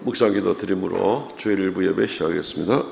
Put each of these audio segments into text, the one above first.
묵상기도 드림으로 주일 일부 예배 시작하겠습니다.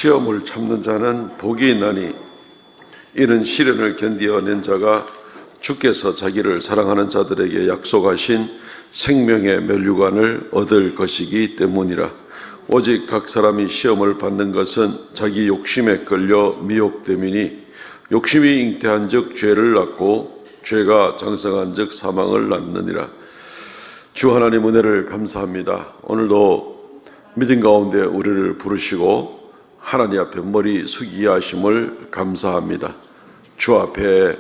시험을 참는 자는 복이 있나니 이는 시련을 견디어낸 자가 주께서 자기를 사랑하는 자들에게 약속하신 생명의 면류관을 얻을 것이기 때문이라. 오직 각 사람이 시험을 받는 것은 자기 욕심에 끌려 미혹됨이니 욕심이 잉태한 즉 죄를 낳고 죄가 장성한 즉 사망을 낳느니라. 주 하나님 은혜를 감사합니다. 오늘도 믿음 가운데 우리를 부르시고 하나님 앞에 머리 숙이게 하심을 감사합니다. 주 앞에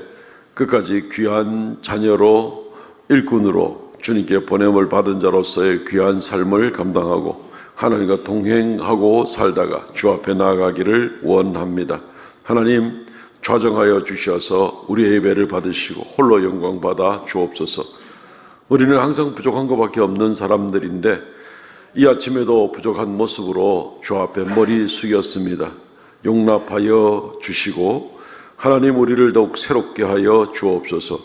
끝까지 귀한 자녀로 일꾼으로 주님께 보냄을 받은 자로서의 귀한 삶을 감당하고 하나님과 동행하고 살다가 주 앞에 나아가기를 원합니다. 하나님 좌정하여 주셔서 우리의 예배를 받으시고 홀로 영광 받아 주옵소서. 우리는 항상 부족한 것밖에 없는 사람들인데 이 아침에도 부족한 모습으로 주 앞에 머리 숙였습니다. 용납하여 주시고 하나님 우리를 더욱 새롭게 하여 주옵소서.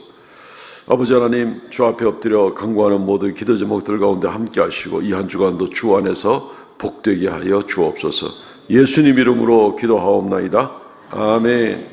아버지 하나님, 주 앞에 엎드려 간구하는 모든 기도 제목들 가운데 함께 하시고 이 한 주간도 주 안에서 복되게 하여 주옵소서. 예수님 이름으로 기도하옵나이다. 아멘.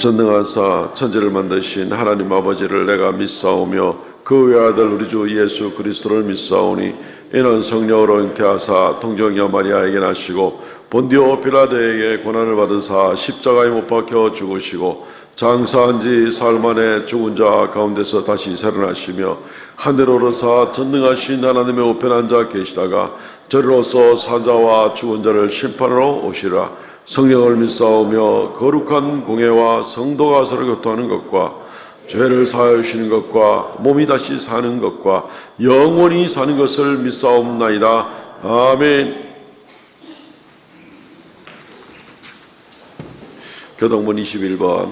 전능하사 천지를 만드신 하나님 아버지를 내가 믿사오며 그 외아들 우리 주 예수 그리스도를 믿사오니 이는 성령으로 잉태하사 동정녀 마리아에게 나시고 본디오 빌라도에게 고난을 받으사 십자가에 못 박혀 죽으시고 장사한 지 사흘 만에 죽은 자 가운데서 다시 살아나시며 하늘로 오르사 전능하신 하나님의 우편에 앉아 계시다가 저리로서 산자와 죽은 자를 심판하러 오시라. 성령을 믿사오며 거룩한 공회와 성도가 서로 교통하는 것과 죄를 사하여 주시는 것과 몸이 다시 사는 것과 영원히 사는 것을 믿사옵나이다. 아멘. 교동문 21번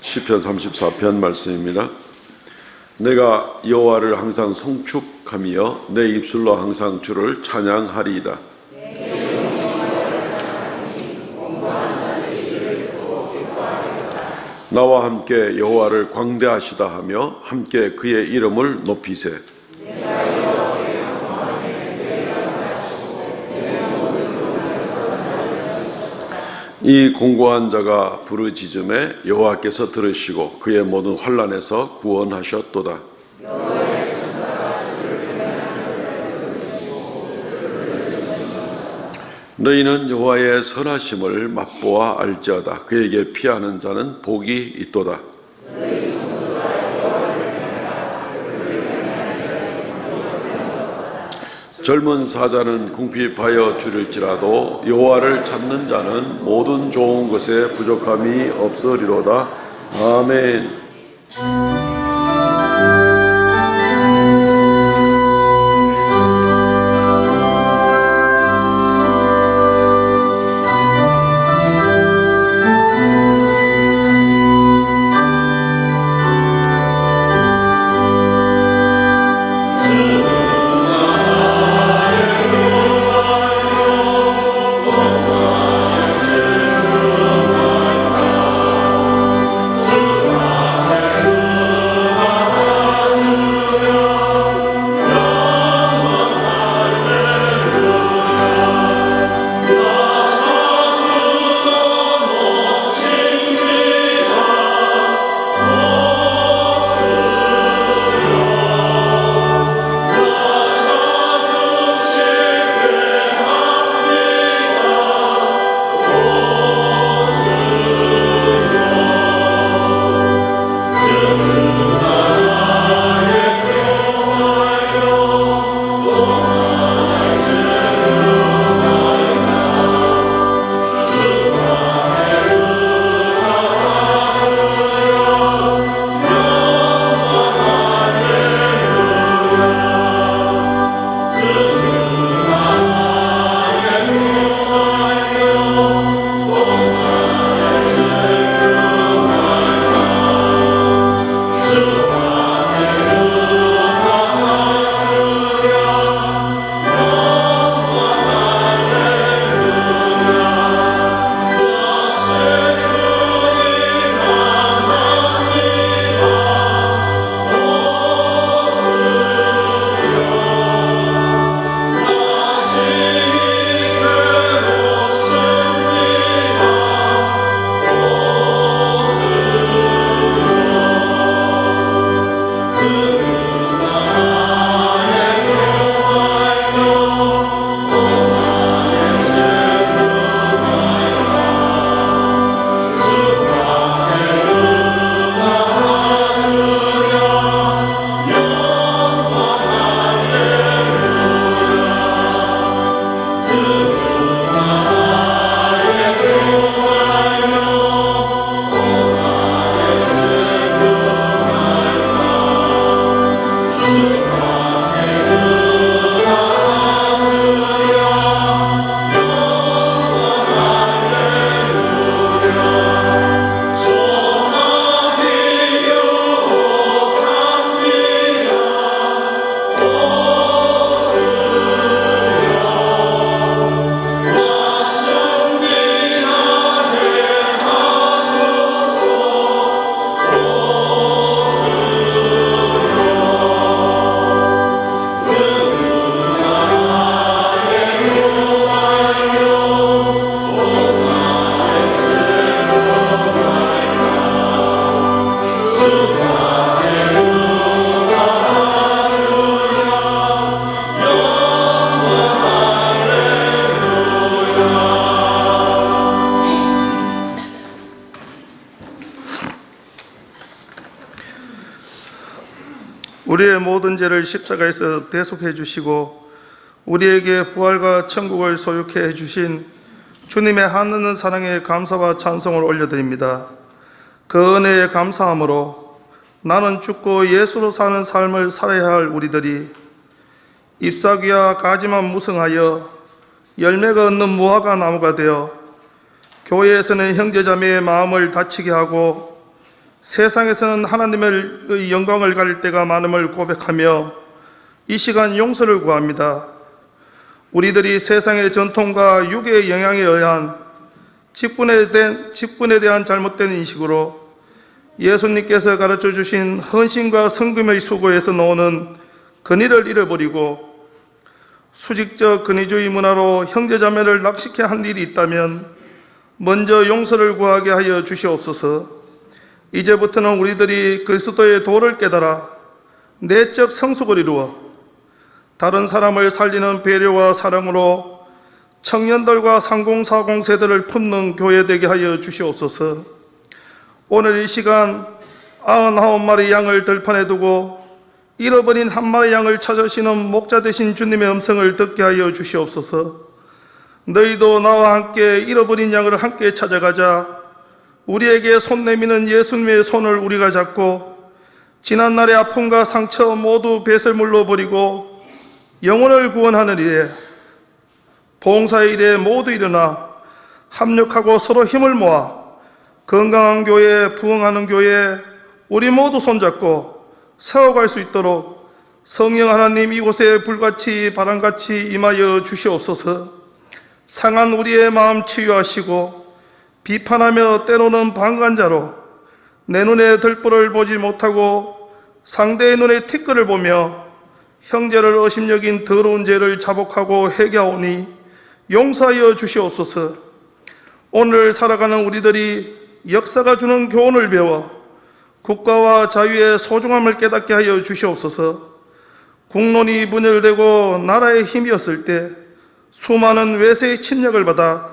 시편 34편 말씀입니다. 내가 여호와를 항상 송축하며 내 입술로 항상 주를 찬양하리이다. 나와 함께 여호와를 광대하시다 하며 함께 그의 이름을 높이세. 이 공고한 자가 부르짖음에 여호와께서 들으시고 그의 모든 환난에서 구원하셨도다. 너희는 여호와의 선하심을 맛보아 알지어다. 그에게 피하는 자는 복이 있도다. 젊은 사자는 궁핍하여 줄일지라도 여호와를 찾는 자는 모든 좋은 것에 부족함이 없으리로다. 아멘. 우리의 모든 죄를 십자가에서 대속해 주시고 우리에게 부활과 천국을 소유케 해주신 주님의 한없는 사랑에 감사와 찬송을 올려드립니다. 그 은혜에 감사함으로 나는 죽고 예수로 사는 삶을 살아야 할 우리들이 잎사귀와 가지만 무성하여 열매가 없는 무화과 나무가 되어 교회에서는 형제자매의 마음을 다치게 하고 세상에서는 하나님의 영광을 가릴 때가 많음을 고백하며 이 시간 용서를 구합니다. 우리들이 세상의 전통과 육의 영향에 의한 직분에 대한 잘못된 인식으로 예수님께서 가르쳐 주신 헌신과 성금의 수고에서 나오는 근의를 잃어버리고 수직적 근의주의 문화로 형제자매를 낙식해 한 일이 있다면 먼저 용서를 구하게 하여 주시옵소서. 이제부터는 우리들이 그리스도의 도를 깨달아 내적 성숙을 이루어 다른 사람을 살리는 배려와 사랑으로 청년들과 3040 세대를 품는 교회 되게 하여 주시옵소서. 오늘 이 시간 99마리 양을 들판에 두고 잃어버린 한 마리 양을 찾으시는 목자 되신 주님의 음성을 듣게 하여 주시옵소서. 너희도 나와 함께 잃어버린 양을 함께 찾아가자. 우리에게 손 내미는 예수님의 손을 우리가 잡고 지난날의 아픔과 상처 모두 배설물로 버리고 영혼을 구원하는 일에, 봉사의 일에 모두 일어나 합력하고 서로 힘을 모아 건강한 교회, 부흥하는 교회 우리 모두 손잡고 세워갈 수 있도록 성령 하나님 이곳에 불같이 바람같이 임하여 주시옵소서. 상한 우리의 마음 치유하시고 비판하며 때로는 방관자로 내 눈에 들보를 보지 못하고 상대의 눈에 티끌을 보며 형제를 의심여긴 더러운 죄를 자복하고 회개하오니 용서하여 주시옵소서. 오늘 살아가는 우리들이 역사가 주는 교훈을 배워 국가와 자유의 소중함을 깨닫게 하여 주시옵소서. 국론이 분열되고 나라의 힘이었을 때 수많은 외세의 침략을 받아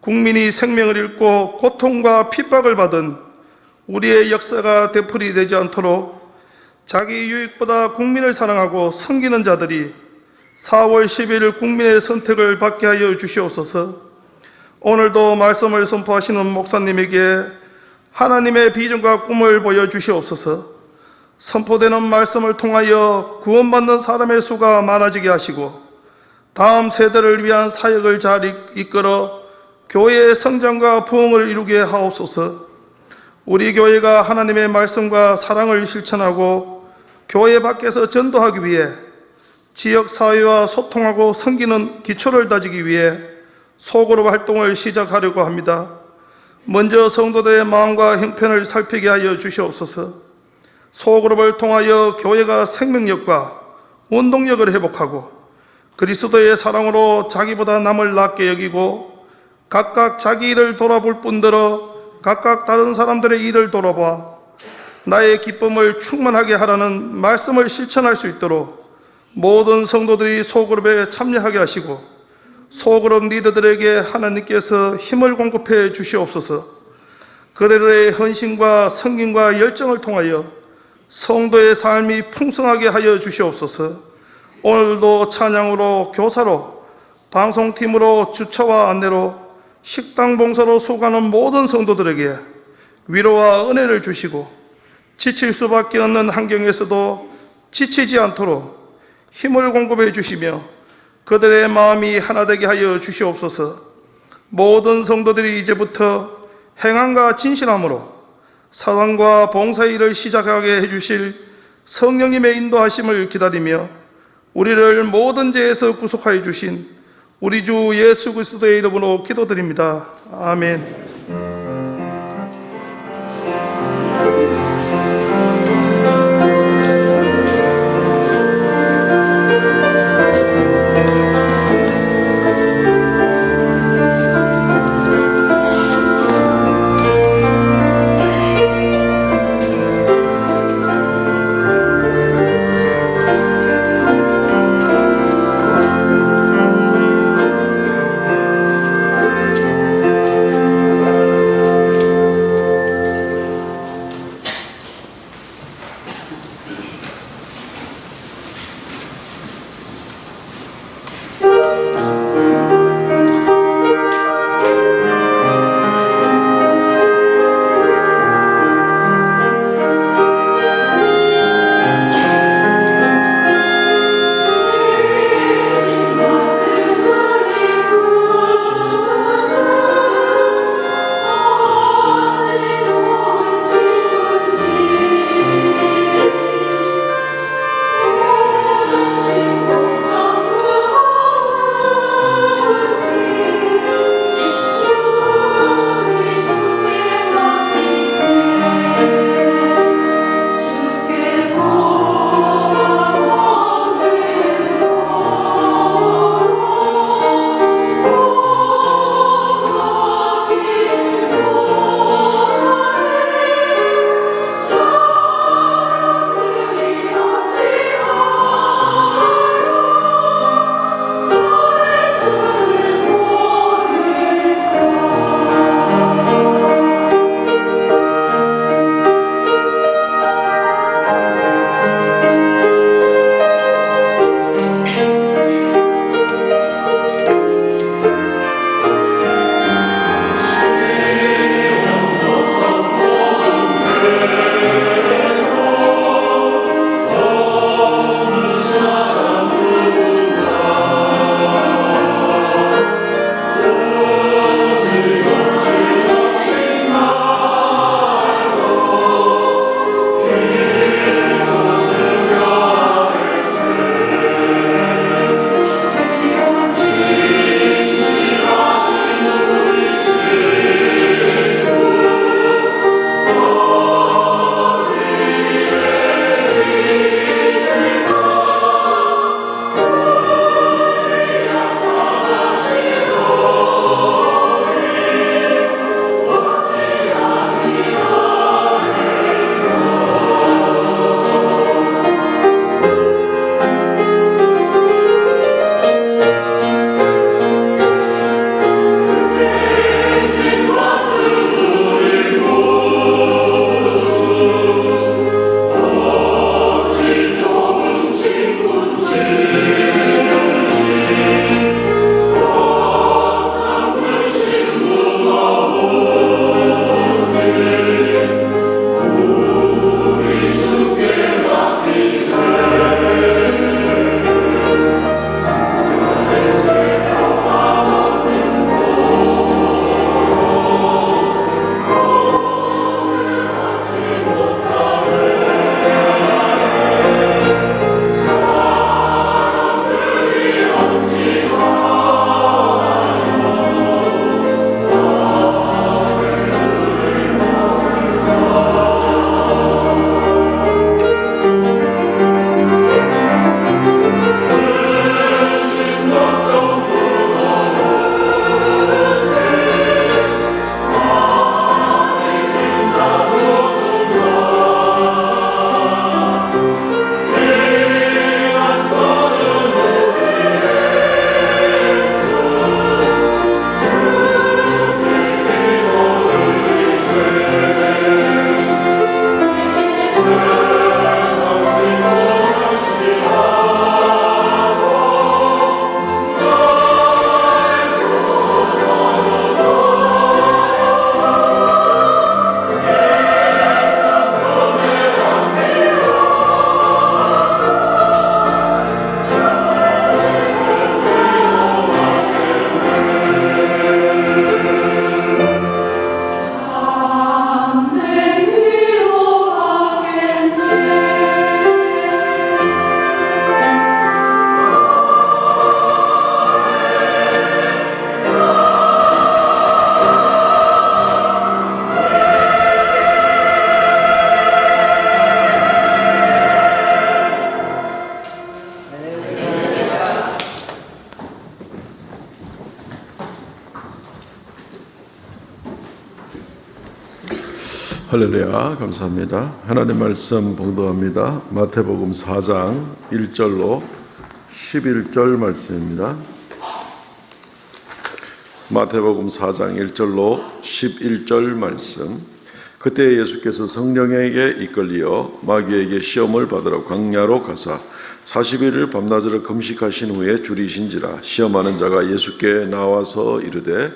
국민이 생명을 잃고 고통과 핍박을 받은 우리의 역사가 되풀이되지 않도록 자기 유익보다 국민을 사랑하고 섬기는 자들이 4월 10일 국민의 선택을 받게 하여 주시옵소서. 오늘도 말씀을 선포하시는 목사님에게 하나님의 비전과 꿈을 보여주시옵소서. 선포되는 말씀을 통하여 구원받는 사람의 수가 많아지게 하시고 다음 세대를 위한 사역을 잘 이끌어 교회의 성장과 부흥을 이루게 하옵소서. 우리 교회가 하나님의 말씀과 사랑을 실천하고 교회 밖에서 전도하기 위해 지역사회와 소통하고 섬기는 기초를 다지기 위해 소그룹 활동을 시작하려고 합니다. 먼저 성도들의 마음과 형편을 살피게 하여 주시옵소서. 소그룹을 통하여 교회가 생명력과 운동력을 회복하고 그리스도의 사랑으로 자기보다 남을 낫게 여기고 각각 자기 일을 돌아볼 뿐더러 각각 다른 사람들의 일을 돌아봐 나의 기쁨을 충만하게 하라는 말씀을 실천할 수 있도록 모든 성도들이 소그룹에 참여하게 하시고 소그룹 리더들에게 하나님께서 힘을 공급해 주시옵소서. 그들의 헌신과 성김과 열정을 통하여 성도의 삶이 풍성하게 하여 주시옵소서. 오늘도 찬양으로, 교사로, 방송팀으로, 주차와 안내로, 식당 봉사로 수고하는 모든 성도들에게 위로와 은혜를 주시고 지칠 수밖에 없는 환경에서도 지치지 않도록 힘을 공급해 주시며 그들의 마음이 하나 되게 하여 주시옵소서. 모든 성도들이 이제부터 행함과 진실함으로 사랑과 봉사의 일을 시작하게 해주실 성령님의 인도하심을 기다리며 우리를 모든 죄에서 구속하여 주신 우리 주 예수 그리스도의 이름으로 기도드립니다. 아멘. 할렐루야, 감사합니다. 하나님 말씀 봉독합니다. 마태복음 4장 1절로 11절 말씀입니다. 마태복음 4장 1절로 11절 말씀. 그때 예수께서 성령에게 이끌리어 마귀에게 시험을 받으러 광야로 가사 40일을 밤낮으로 금식하신 후에 줄이신지라. 시험하는 자가 예수께 나와서 이르되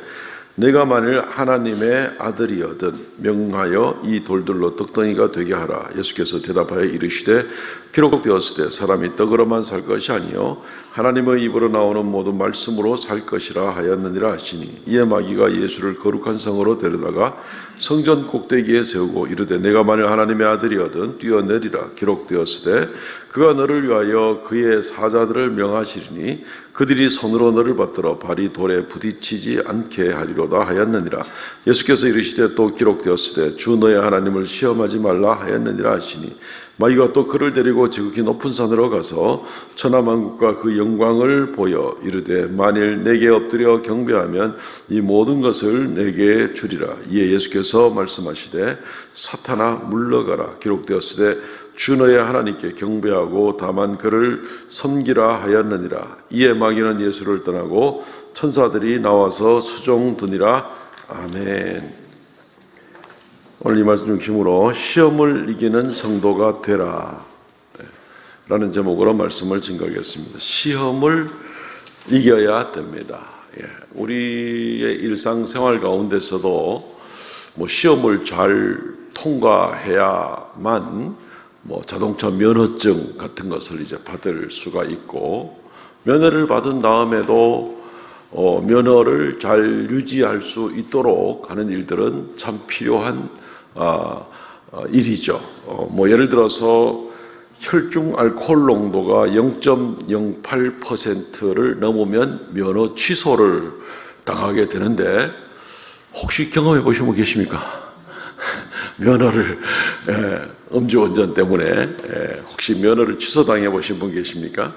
내가 만일 하나님의 아들이거든 명하여 이 돌들로 떡덩이가 되게 하라. 예수께서 대답하여 이르시되 기록되었을 때 사람이 떡으로만 살 것이 아니요 하나님의 입으로 나오는 모든 말씀으로 살 것이라 하였느니라 하시니, 이에 마귀가 예수를 거룩한 성으로 데려다가 성전 꼭대기에 세우고 이르되 내가 만일 하나님의 아들이거든 뛰어내리라. 기록되었을 때 그가 너를 위하여 그의 사자들을 명하시리니 그들이 손으로 너를 받들어 발이 돌에 부딪히지 않게 하리로다 하였느니라. 예수께서 이르시되 또 기록되었을 때 주 너의 하나님을 시험하지 말라 하였느니라 하시니, 마귀가 또 그를 데리고 지극히 높은 산으로 가서 천하만국과 그 영광을 보여 이르되 만일 내게 엎드려 경배하면 이 모든 것을 내게 주리라. 이에 예수께서 말씀하시되 사탄아 물러가라. 기록되었을 때 주 너의 하나님께 경배하고 다만 그를 섬기라 하였느니라. 이에 마귀는 예수를 떠나고 천사들이 나와서 수종드니라. 아멘. 오늘 이 말씀 중심으로 시험을 이기는 성도가 되라 라는 제목으로 말씀을 증거하겠습니다. 시험을 이겨야 됩니다. 우리의 일상생활 가운데서도 시험을 잘 통과해야만 자동차 면허증 같은 것을 이제 받을 수가 있고, 면허를 받은 다음에도 면허를 잘 유지할 수 있도록 하는 일들은 참 필요한 일이죠. 예를 들어서 혈중 알코올 농도가 0.08%를 넘으면 면허 취소를 당하게 되는데, 혹시 경험해 보신 분 계십니까? 면허를 음주운전 때문에 혹시 면허를 취소당해 보신 분 계십니까?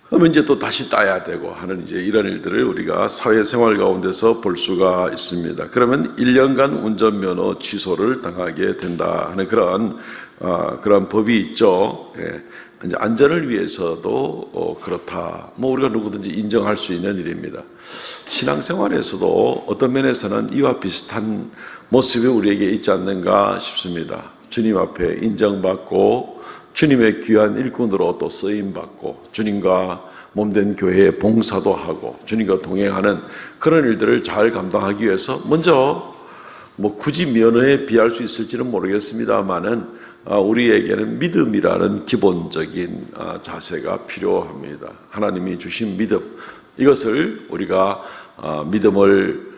그러면 이제 또 다시 따야 되고 하는 이제 이런 일들을 우리가 사회생활 가운데서 볼 수가 있습니다. 그러면 1년간 운전면허 취소를 당하게 된다 하는 그런 법이 있죠. 이제 안전을 위해서도 그렇다. 우리가 누구든지 인정할 수 있는 일입니다. 신앙생활에서도 어떤 면에서는 이와 비슷한 모습이 우리에게 있지 않는가 싶습니다. 주님 앞에 인정받고 주님의 귀한 일꾼으로 또 쓰임받고 주님과 몸된 교회에 봉사도 하고 주님과 동행하는 그런 일들을 잘 감당하기 위해서 먼저 굳이 면허에 비할 수 있을지는 모르겠습니다만은 우리에게는 믿음이라는 기본적인 자세가 필요합니다. 하나님이 주신 믿음, 이것을 우리가 믿음을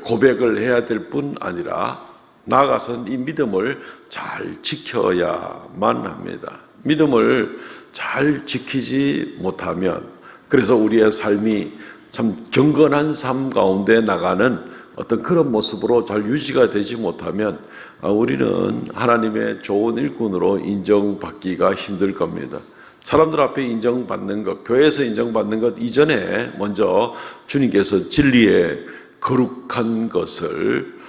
고백을 해야 될 뿐 아니라 나아가서는 이 믿음을 잘 지켜야만 합니다. 믿음을 잘 지키지 못하면, 그래서 우리의 삶이 참 경건한 삶 가운데 나가는 어떤 그런 모습으로 잘 유지가 되지 못하면 우리는 하나님의 좋은 일꾼으로 인정받기가 힘들 겁니다. 사람들 앞에 인정받는 것, 교회에서 인정받는 것 이전에 먼저 주님께서 진리의 거룩한 것을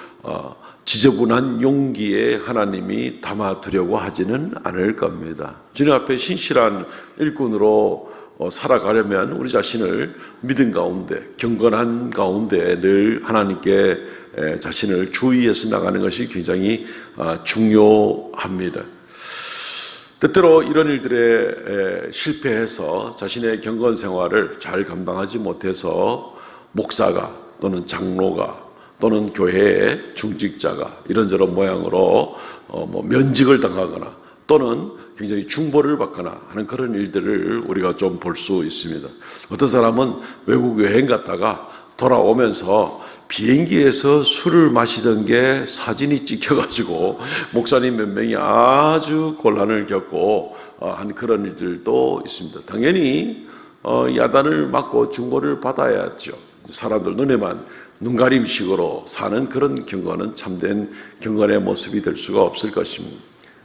지저분한 용기에 하나님이 담아두려고 하지는 않을 겁니다. 주님 앞에 신실한 일꾼으로 살아가려면 우리 자신을 믿음 가운데, 경건한 가운데 늘 하나님께 자신을 주의해서 나가는 것이 굉장히 중요합니다. 때때로 이런 일들에 실패해서 자신의 경건 생활을 잘 감당하지 못해서 목사가 또는 장로가 또는 교회의 중직자가 이런저런 모양으로 면직을 당하거나 또는 굉장히 중보를 받거나 하는 그런 일들을 우리가 좀 볼 수 있습니다. 어떤 사람은 외국 여행 갔다가 돌아오면서 비행기에서 술을 마시던 게 사진이 찍혀가지고 목사님 몇 명이 아주 곤란을 겪고 한 그런 일들도 있습니다. 당연히 야단을 맞고 중보를 받아야죠. 사람들 눈에만 눈가림식으로 사는 그런 경건은 참된 경건의 모습이 될 수가 없을 것입니다.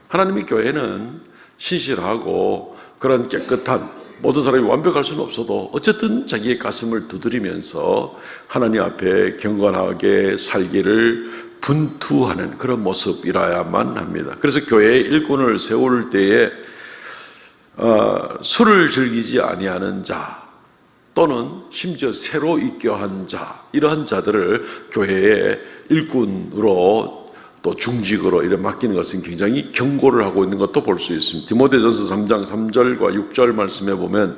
하나님의 교회는 신실하고 그런 깨끗한, 모든 사람이 완벽할 수는 없어도 어쨌든 자기의 가슴을 두드리면서 하나님 앞에 경건하게 살기를 분투하는 그런 모습이라야만 합니다. 그래서 교회의 일꾼을 세울 때에 술을 즐기지 아니하는 자 또는 심지어 새로 입교한 자, 이러한 자들을 교회의 일꾼으로 또 중직으로 이렇게 맡기는 것은 굉장히 경고를 하고 있는 것도 볼 수 있습니다. 디모데전서 3장 3절과 6절 말씀에 보면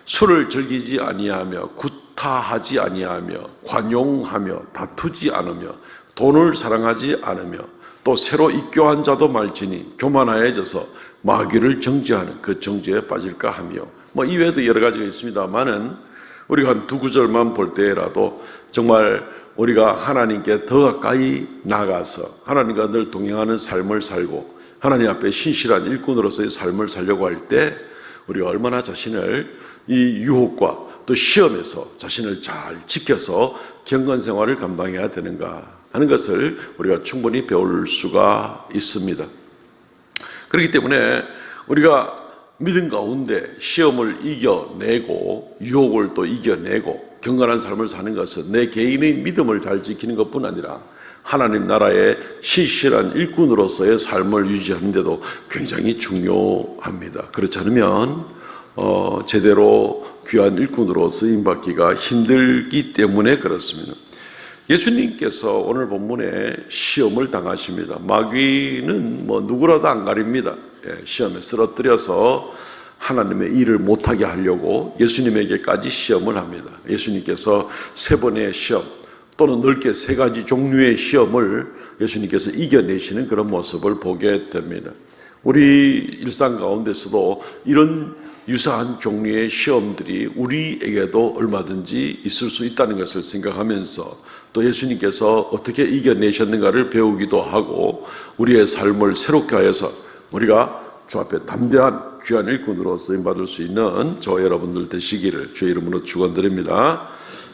술을 즐기지 아니하며 구타하지 아니하며 관용하며 다투지 않으며 돈을 사랑하지 않으며 또 새로 입교한 자도 말지니 교만하여져서 마귀를 정죄하는 그 정죄에 빠질까 하며 이외에도 여러 가지가 있습니다만은 우리가 한 두 구절만 볼 때라도 정말 우리가 하나님께 더 가까이 나가서 하나님과 늘 동행하는 삶을 살고 하나님 앞에 신실한 일꾼으로서의 삶을 살려고 할 때 우리가 얼마나 자신을 이 유혹과 또 시험에서 자신을 잘 지켜서 경건 생활을 감당해야 되는가 하는 것을 우리가 충분히 배울 수가 있습니다. 그렇기 때문에 우리가 믿음 가운데 시험을 이겨내고 유혹을 또 이겨내고 경건한 삶을 사는 것은 내 개인의 믿음을 잘 지키는 것뿐 아니라 하나님 나라의 신실한 일꾼으로서의 삶을 유지하는 데도 굉장히 중요합니다. 그렇지 않으면 제대로 귀한 일꾼으로 쓰임받기가 힘들기 때문에 그렇습니다. 예수님께서 오늘 본문에 시험을 당하십니다. 마귀는 누구라도 안 가립니다. 시험에 쓰러뜨려서 하나님의 일을 못하게 하려고 예수님에게까지 시험을 합니다. 예수님께서 3번의 시험 또는 넓게 3가지 종류의 시험을 예수님께서 이겨내시는 그런 모습을 보게 됩니다. 우리 일상 가운데서도 이런 유사한 종류의 시험들이 우리에게도 얼마든지 있을 수 있다는 것을 생각하면서 또 예수님께서 어떻게 이겨내셨는가를 배우기도 하고 우리의 삶을 새롭게 하여서 우리가 주 앞에 담대한 귀한 일꾼으로 쓰임받을 수 있는 저와 여러분들 되시기를 주의 이름으로 축원드립니다.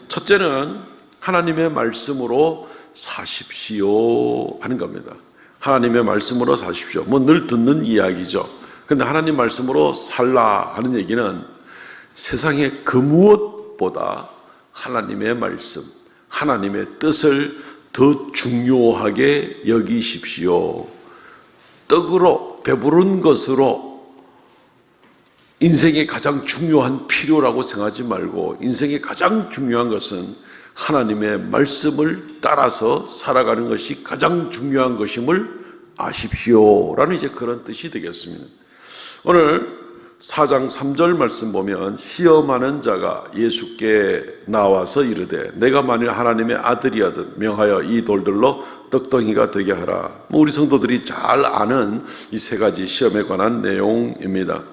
첫째는 하나님의 말씀으로 사십시오 하는 겁니다. 하나님의 말씀으로 사십시오. 늘 듣는 이야기죠. 근데 하나님 말씀으로 살라 하는 얘기는 세상의 그 무엇보다 하나님의 말씀, 하나님의 뜻을 더 중요하게 여기십시오. 떡으로 배부른 것으로 인생의 가장 중요한 필요라고 생각하지 말고 인생의 가장 중요한 것은 하나님의 말씀을 따라서 살아가는 것이 가장 중요한 것임을 아십시오라는 이제 그런 뜻이 되겠습니다. 오늘 4장 3절 말씀 보면 시험하는 자가 예수께 나와서 이르되 내가 만일 하나님의 아들이거든 명하여 이 돌들로 떡덩이가 되게 하라. 우리 성도들이 잘 아는 이 3가지 시험에 관한 내용입니다.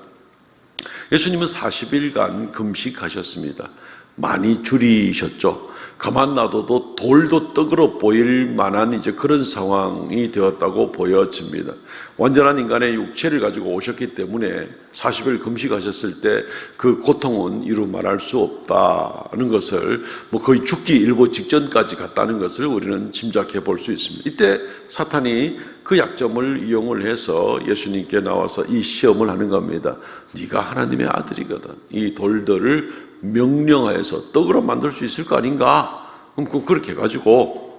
예수님은 40일간 금식하셨습니다. 많이 줄이셨죠. 가만 놔둬도 돌도 떡으로 보일 만한 이제 그런 상황이 되었다고 보여집니다. 완전한 인간의 육체를 가지고 오셨기 때문에 40일 금식하셨을 때 그 고통은 이루 말할 수 없다는 것을 거의 죽기 일보 직전까지 갔다는 것을 우리는 짐작해 볼 수 있습니다. 이때 사탄이 그 약점을 이용을 해서 예수님께 나와서 이 시험을 하는 겁니다. 네가 하나님의 아들이거든. 이 돌들을 명령하여서 떡으로 만들 수 있을 거 아닌가? 그럼 그렇게 해가지고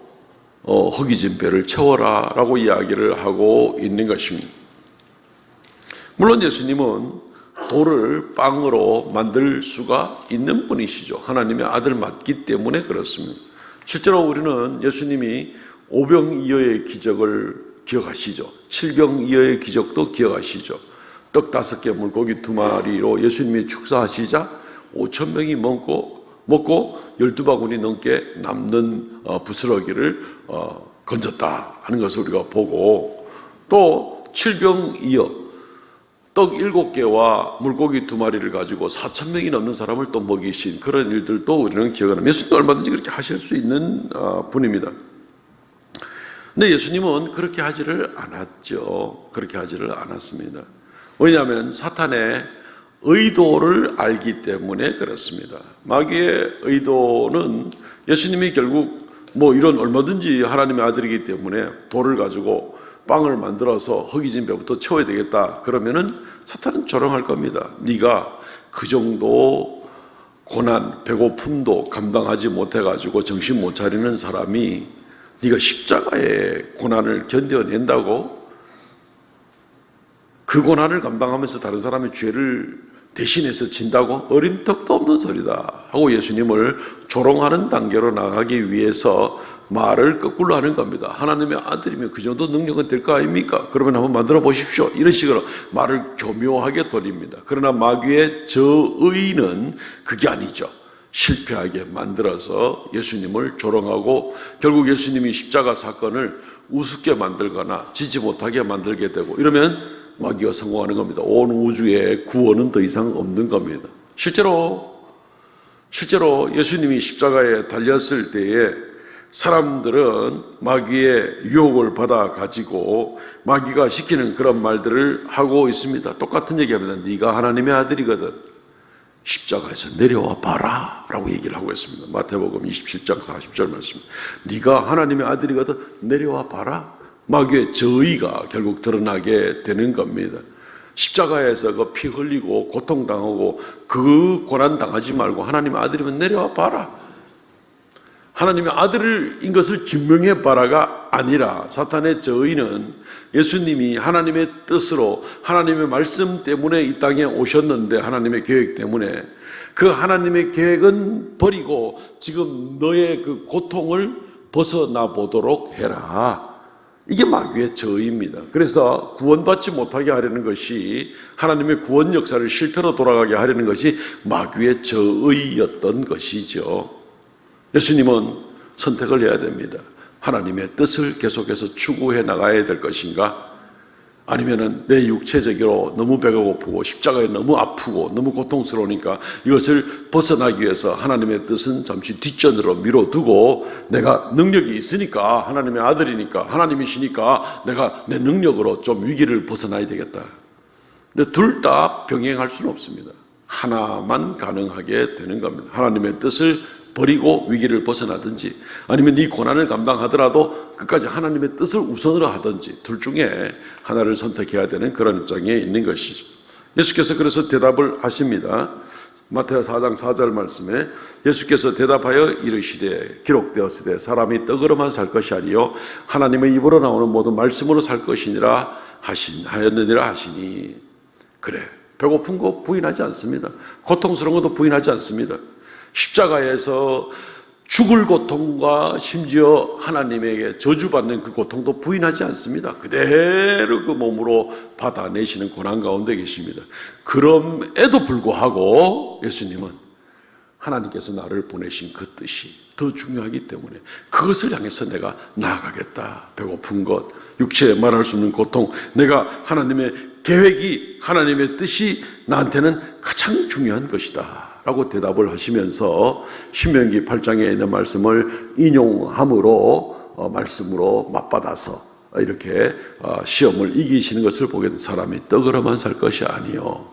허기진 배를 채워라 라고 이야기를 하고 있는 것입니다. 물론 예수님은 돌을 빵으로 만들 수가 있는 분이시죠. 하나님의 아들 맞기 때문에 그렇습니다. 실제로 우리는 예수님이 오병이어의 기적을 기억하시죠. 칠병이어의 기적도 기억하시죠. 떡 5개 물고기 2마리로 예수님이 축사하시자 5,000명이 먹고 12바구니 넘게 남는 부스러기를 건졌다 하는 것을 우리가 보고 또 칠병이어 떡 7개와 물고기 2마리를 가지고 4,000명이 넘는 사람을 또 먹이신 그런 일들도 우리는 기억합니다. 예수님 얼마든지 그렇게 하실 수 있는 분입니다. 근데 예수님은 그렇게 하지를 않았죠. 그렇게 하지를 않았습니다. 왜냐하면 사탄의 의도를 알기 때문에 그렇습니다. 마귀의 의도는 예수님이 결국 이런 얼마든지 하나님의 아들이기 때문에 돌을 가지고 빵을 만들어서 허기진 배부터 채워야 되겠다. 그러면은 사탄은 조롱할 겁니다. 네가 그 정도 고난, 배고픔도 감당하지 못해가지고 정신 못 차리는 사람이 네가 십자가의 고난을 견뎌낸다고? 그 고난을 감당하면서 다른 사람의 죄를 대신해서 진다고? 어림턱도 없는 소리다 하고 예수님을 조롱하는 단계로 나가기 위해서 말을 거꾸로 하는 겁니다. 하나님의 아들이면 그 정도 능력은 될 거 아닙니까? 그러면 한번 만들어 보십시오. 이런 식으로 말을 교묘하게 돌립니다. 그러나 마귀의 저의는 그게 아니죠. 실패하게 만들어서 예수님을 조롱하고 결국 예수님이 십자가 사건을 우습게 만들거나 지지 못하게 만들게 되고, 이러면 마귀가 성공하는 겁니다. 온 우주에 구원은 더 이상 없는 겁니다. 실제로 예수님이 십자가에 달렸을 때에 사람들은 마귀의 유혹을 받아 가지고 마귀가 시키는 그런 말들을 하고 있습니다. 똑같은 얘기합니다. 네가 하나님의 아들이거든 십자가에서 내려와 봐라 라고 얘기를 하고 있습니다. 마태복음 27장 40절 말씀. 네가 하나님의 아들이거든 내려와 봐라. 마귀의 저의가 결국 드러나게 되는 겁니다. 십자가에서 그 피 흘리고 고통당하고 그 고난 당하지 말고 하나님의 아들이면 내려와 봐라. 하나님의 아들인 것을 증명해 봐라가 아니라, 사탄의 저의는 예수님이 하나님의 뜻으로 하나님의 말씀 때문에 이 땅에 오셨는데, 하나님의 계획 때문에 그 하나님의 계획은 버리고 지금 너의 그 고통을 벗어나 보도록 해라. 이게 마귀의 저의입니다. 그래서 구원받지 못하게 하려는 것이, 하나님의 구원 역사를 실패로 돌아가게 하려는 것이 마귀의 저의였던 것이죠. 예수님은 선택을 해야 됩니다. 하나님의 뜻을 계속해서 추구해 나가야 될 것인가? 아니면은 내 육체적으로 너무 배가 고프고 십자가에 너무 아프고 너무 고통스러우니까 이것을 벗어나기 위해서 하나님의 뜻은 잠시 뒷전으로 미뤄두고, 내가 능력이 있으니까, 하나님의 아들이니까, 하나님이시니까 내가 내 능력으로 좀 위기를 벗어나야 되겠다. 근데 둘 다 병행할 수는 없습니다. 하나만 가능하게 되는 겁니다. 하나님의 뜻을 버리고 위기를 벗어나든지, 아니면 이 고난을 감당하더라도 끝까지 하나님의 뜻을 우선으로 하든지, 둘 중에 하나를 선택해야 되는 그런 입장에 있는 것이죠. 예수께서 그래서 대답을 하십니다. 마태오 4장 4절 말씀에 예수께서 대답하여 이르시되 기록되었으되 사람이 떡으로만 살 것이 아니요 하나님의 입으로 나오는 모든 말씀으로 살 것이니라 하였느니라 하시니. 그래, 배고픈 거 부인하지 않습니다. 고통스러운 것도 부인하지 않습니다. 십자가에서 죽을 고통과 심지어 하나님에게 저주받는 그 고통도 부인하지 않습니다. 그대로 그 몸으로 받아내시는 고난 가운데 계십니다. 그럼에도 불구하고 예수님은 하나님께서 나를 보내신 그 뜻이 더 중요하기 때문에 그것을 향해서 내가 나아가겠다. 배고픈 것, 육체에 말할 수 없는 고통, 내가 하나님의 계획이, 하나님의 뜻이 나한테는 가장 중요한 것이다 라고 대답을 하시면서 신명기 8장에 있는 말씀을 인용함으로 말씀으로 맞받아서 이렇게 시험을 이기시는 것을 보게 된, 사람이 떡으로만 살 것이 아니요.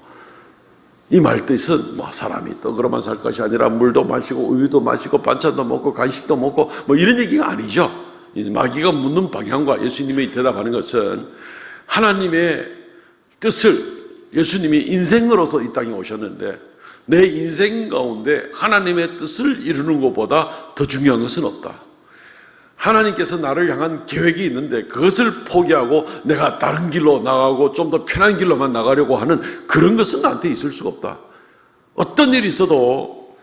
이 말뜻은 사람이 떡으로만 살 것이 아니라 물도 마시고 우유도 마시고 반찬도 먹고 간식도 먹고 이런 얘기가 아니죠. 마귀가 묻는 방향과 예수님이 대답하는 것은 하나님의 뜻을, 예수님이 인생으로서 이 땅에 오셨는데 내 인생 가운데 하나님의 뜻을 이루는 것보다 더 중요한 것은 없다. 하나님께서 나를 향한 계획이 있는데 그것을 포기하고 내가 다른 길로 나가고 좀 더 편한 길로만 나가려고 하는 그런 것은 나한테 있을 수가 없다. 어떤 일이 있어도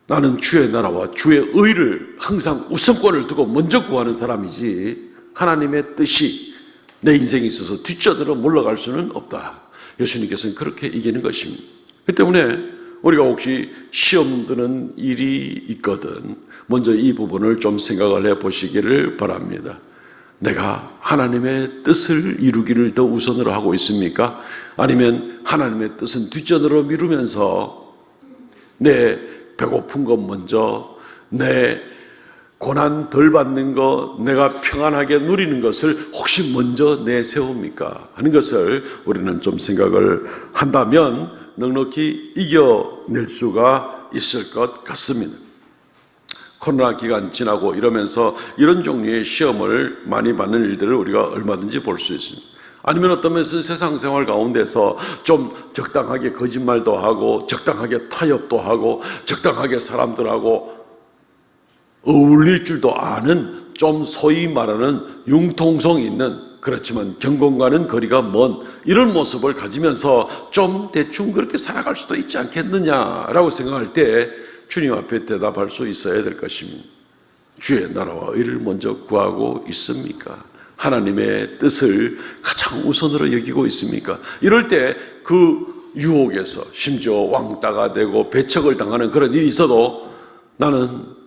나는 주의 나라와 주의 의를 항상 우선권을 두고 먼저 구하는 사람이지, 하나님의 뜻이 내 인생에 있어서 뒷전으로 물러갈 수는 없다. 예수님께서는 그렇게 이기는 것입니다. 그 때문에 우리가 혹시 시험 드는 일이 있거든 먼저 이 부분을 좀 생각을 해보시기를 바랍니다. 내가 하나님의 뜻을 이루기를 더 우선으로 하고 있습니까? 아니면 하나님의 뜻은 뒷전으로 미루면서 내 배고픈 것 먼저, 내 고난 덜 받는 것, 내가 평안하게 누리는 것을 혹시 먼저 내세웁니까? 하는 것을 우리는 좀 생각을 한다면 넉넉히 이겨낼 수가 있을 것 같습니다. 코로나 기간 지나고 이러면서 이런 종류의 시험을 많이 받는 일들을 우리가 얼마든지 볼 수 있습니다. 아니면 어떤 면에서 세상 생활 가운데서 좀 적당하게 거짓말도 하고 적당하게 타협도 하고 적당하게 사람들하고 어울릴 줄도 아는 좀 소위 말하는 융통성 있는, 그렇지만 경건과는 거리가 먼 이런 모습을 가지면서 좀 대충 그렇게 살아갈 수도 있지 않겠느냐라고 생각할 때 주님 앞에 대답할 수 있어야 될 것입니다. 주의 나라와 의를 먼저 구하고 있습니까? 하나님의 뜻을 가장 우선으로 여기고 있습니까? 이럴 때 그 유혹에서 심지어 왕따가 되고 배척을 당하는 그런 일이 있어도 나는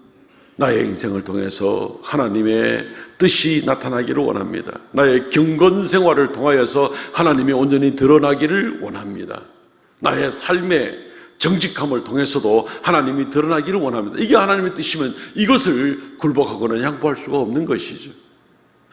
나의 인생을 통해서 하나님의 뜻이 나타나기를 원합니다. 나의 경건 생활을 통하여서 하나님이 온전히 드러나기를 원합니다. 나의 삶의 정직함을 통해서도 하나님이 드러나기를 원합니다. 이게 하나님의 뜻이면 이것을 굴복하고는 양보할 수가 없는 것이죠.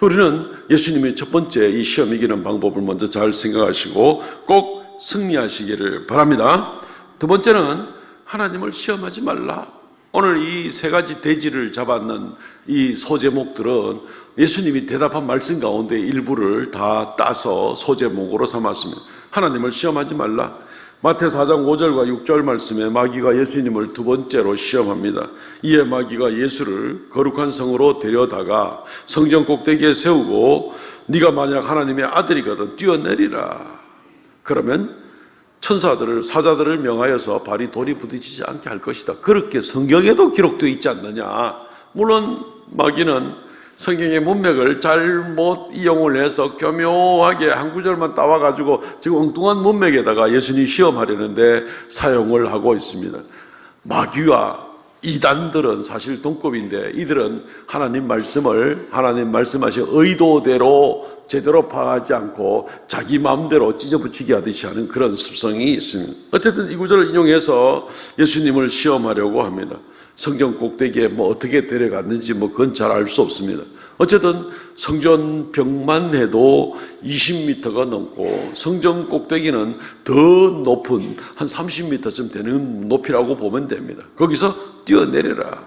우리는 예수님의 첫 번째 이 시험 이기는 방법을 먼저 잘 생각하시고 꼭 승리하시기를 바랍니다. 두 번째는 하나님을 시험하지 말라. 오늘 이 세 가지 대지를 잡았는 이 소제목들은 예수님이 대답한 말씀 가운데 일부를 다 따서 소제목으로 삼았습니다. 하나님을 시험하지 말라. 마태 4장 5절과 6절 말씀에 마귀가 예수님을 두 번째로 시험합니다. 이에 마귀가 예수를 거룩한 성으로 데려다가 성전 꼭대기에 세우고 네가 만약 하나님의 아들이거든 뛰어내리라. 그러면 천사들을 사자들을 명하여서 발이 돌이 부딪히지 않게 할 것이다. 그렇게 성경에도 기록되어 있지 않느냐. 물론 마귀는 성경의 문맥을 잘못 이용을 해서 교묘하게 한 구절만 따와가지고 지금 엉뚱한 문맥에다가 예수님 시험하려는데 사용을 하고 있습니다. 마귀와 이단들은 사실 동급인데 이들은 하나님 말씀을 하나님 말씀하신 의도대로 제대로 파악하지 않고 자기 마음대로 찢어붙이게 하듯이 하는 그런 습성이 있습니다. 어쨌든 이 구절을 인용해서 예수님을 시험하려고 합니다. 성전 꼭대기에 어떻게 데려갔는지 그건 잘 알 수 없습니다. 어쨌든 성전 벽만 해도 20m가 넘고 성전 꼭대기는 더 높은 한 30m쯤 되는 높이라고 보면 됩니다. 거기서 뛰어내려라.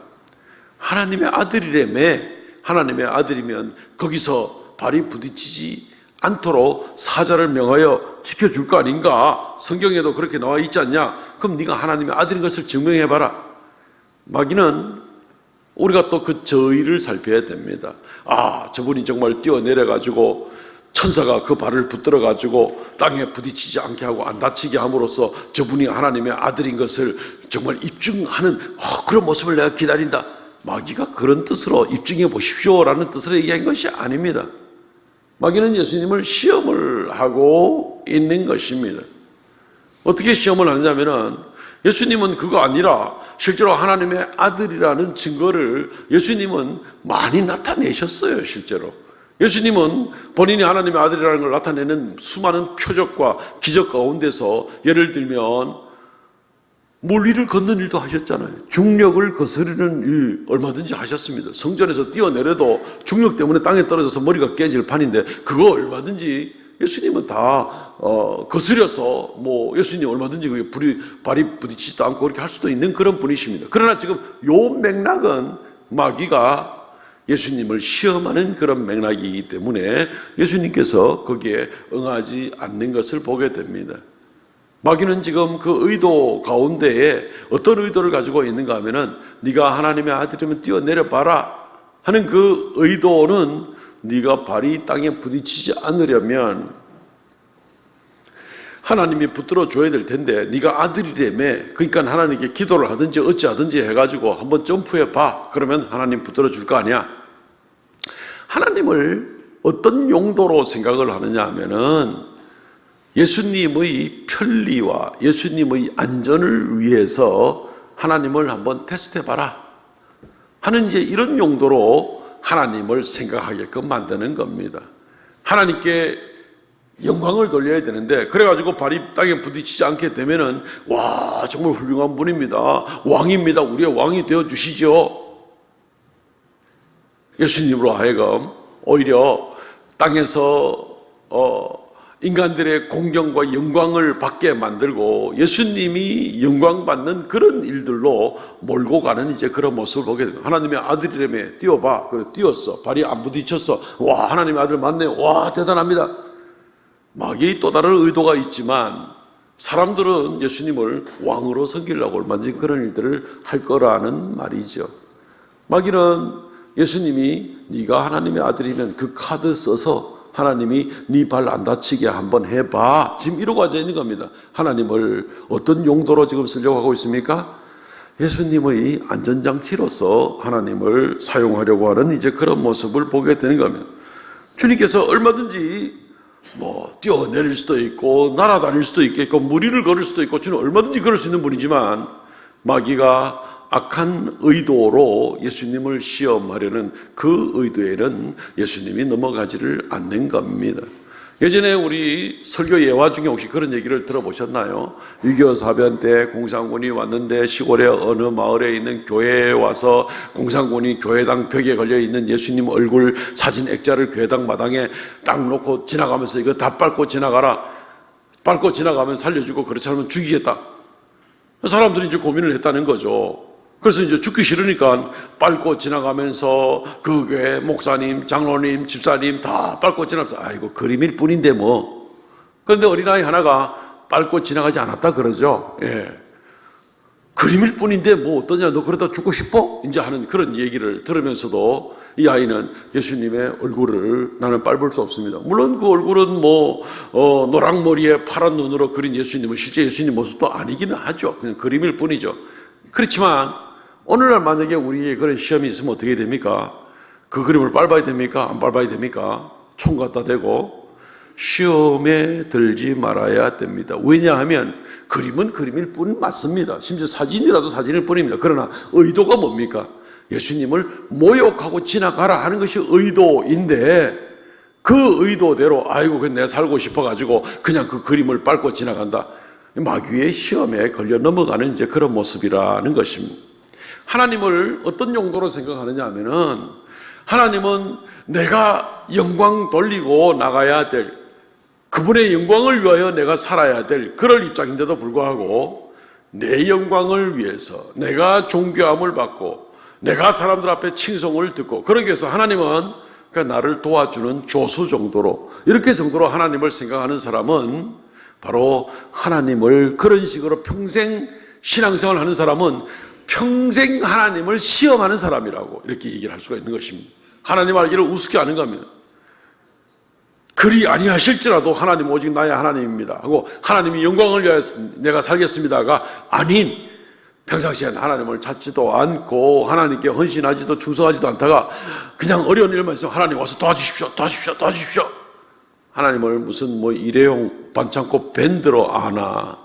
하나님의 아들이라며. 하나님의 아들이면 거기서 발이 부딪히지 않도록 사자를 명하여 지켜줄 거 아닌가? 성경에도 그렇게 나와 있지 않냐? 그럼 네가 하나님의 아들인 것을 증명해봐라. 마귀는 우리가 또 그 저의를 살펴야 됩니다. 저분이 정말 뛰어내려가지고 천사가 그 발을 붙들어가지고 땅에 부딪히지 않게 하고 안 다치게 함으로써 저분이 하나님의 아들인 것을 정말 입증하는 그런 모습을 내가 기다린다. 마귀가 그런 뜻으로 입증해 보십시오라는 뜻으로 얘기한 것이 아닙니다. 마귀는 예수님을 시험을 하고 있는 것입니다. 어떻게 시험을 하냐면은 예수님은 그거 아니라 실제로 하나님의 아들이라는 증거를 예수님은 많이 나타내셨어요. 실제로 예수님은 본인이 하나님의 아들이라는 걸 나타내는 수많은 표적과 기적 가운데서 예를 들면 물위를 걷는 일도 하셨잖아요. 중력을 거스르는 일 얼마든지 하셨습니다. 성전에서 뛰어내려도 중력 때문에 땅에 떨어져서 머리가 깨질 판인데 그거 얼마든지 예수님은 다 거스려서 예수님 얼마든지 그게 발이 부딪히지도 않고 그렇게 할 수도 있는 그런 분이십니다. 그러나 지금 요 맥락은 마귀가 예수님을 시험하는 그런 맥락이기 때문에 예수님께서 거기에 응하지 않는 것을 보게 됩니다. 마귀는 지금 그 의도 가운데에 어떤 의도를 가지고 있는가 하면은 네가 하나님의 아들이면 뛰어내려 봐라 하는 그 의도는 네가 발이 땅에 부딪히지 않으려면 하나님이 붙들어 줘야 될 텐데 네가 아들이라며 그러니까 하나님께 기도를 하든지 어찌하든지 해가지고 한번 점프해 봐. 그러면 하나님 붙들어 줄 거 아니야. 하나님을 어떤 용도로 생각을 하느냐 하면은 예수님의 편리와 예수님의 안전을 위해서 하나님을 한번 테스트해 봐라 하는 이제 이런 용도로 하나님을 생각하게끔 만드는 겁니다. 하나님께 영광을 돌려야 되는데 그래가지고 발이 땅에 부딪히지 않게 되면은 와 정말 훌륭한 분입니다. 왕입니다. 우리의 왕이 되어 주시죠. 예수님으로 하여금 오히려 땅에서 인간들의 공경과 영광을 받게 만들고 예수님이 영광받는 그런 일들로 몰고 가는 이제 그런 모습을 보게 됩니다. 하나님의 아들이라며 뛰어봐. 그래 뛰었어. 발이 안 부딪혔어. 와 하나님의 아들 맞네. 와 대단합니다. 마귀의 또 다른 의도가 있지만 사람들은 예수님을 왕으로 섬기려고 얼마든지 그런 일들을 할 거라는 말이죠. 마귀는 예수님이 네가 하나님의 아들이면 그 카드 써서 하나님이 네 발 안 다치게 한번 해봐. 지금 이러고 앉아 있는 겁니다. 하나님을 어떤 용도로 지금 쓰려고 하고 있습니까? 예수님의 안전장치로서 하나님을 사용하려고 하는 이제 그런 모습을 보게 되는 겁니다. 주님께서 얼마든지 뛰어내릴 수도 있고 날아다닐 수도 있겠고 무리를 걸을 수도 있고 주는 얼마든지 그럴 수 있는 분이지만 마귀가 악한 의도로 예수님을 시험하려는 그 의도에는 예수님이 넘어가지를 않는 겁니다. 예전에 우리 설교 예화 중에 혹시 그런 얘기를 들어보셨나요? 6.25 사변 때 공산군이 왔는데 시골의 어느 마을에 있는 교회에 와서 공산군이 교회당 벽에 걸려있는 예수님 얼굴 사진 액자를 교회당 마당에 딱 놓고 지나가면서 이거 다 밟고 지나가라. 밟고 지나가면 살려주고 그렇지 않으면 죽이겠다. 사람들이 이제 고민을 했다는 거죠. 그래서 이제 죽기 싫으니까 밟고 지나가면서 그 교회 목사님, 장로님, 집사님 다 밟고 지나면서 아이고 그림일 뿐인데 뭐. 그런데 어린아이 하나가 밟고 지나가지 않았다 그러죠. 예. 그림일 뿐인데 뭐 어떠냐, 너 그러다 죽고 싶어? 이제 하는 그런 얘기를 들으면서도 이 아이는 예수님의 얼굴을 나는 밟을 수 없습니다. 물론 그 얼굴은 노랑머리에 파란 눈으로 그린 예수님은 실제 예수님 모습도 아니기는 하죠. 그냥 그림일 뿐이죠. 그렇지만 오늘날 만약에 우리의 그런 시험이 있으면 어떻게 됩니까? 그 그림을 밟아야 됩니까? 안 밟아야 됩니까? 총 갖다 대고 시험에 들지 말아야 됩니다. 왜냐하면 그림은 그림일 뿐 맞습니다. 심지어 사진이라도 사진일 뿐입니다. 그러나 의도가 뭡니까? 예수님을 모욕하고 지나가라 하는 것이 의도인데 그 의도대로 아이고 내가 살고 싶어가지고 그냥 그 그림을 밟고 지나간다. 마귀의 시험에 걸려 넘어가는 이제 그런 모습이라는 것입니다. 하나님을 어떤 용도로 생각하느냐 하면은 하나님은 내가 영광 돌리고 나가야 될 그분의 영광을 위하여 내가 살아야 될 그럴 입장인데도 불구하고 내 영광을 위해서 내가 존귀함을 받고 내가 사람들 앞에 칭송을 듣고 그러기 위해서 하나님은 나를 도와주는 조수 정도로 이렇게 정도로 하나님을 생각하는 사람은 바로 하나님을 그런 식으로 평생 신앙생활을 하는 사람은 평생 하나님을 시험하는 사람이라고 이렇게 얘기를 할 수가 있는 것입니다. 하나님 알기를 우습게 아는 겁니다. 그리 아니하실지라도 하나님 오직 나의 하나님입니다 하고 하나님이 영광을 위하여 내가 살겠습니다가 아닌 평상시엔 하나님을 찾지도 않고 하나님께 헌신하지도 충성하지도 않다가 그냥 어려운 일만 있으면 하나님 와서 도와주십시오 하나님을 무슨 일회용 반창고 밴드로 아나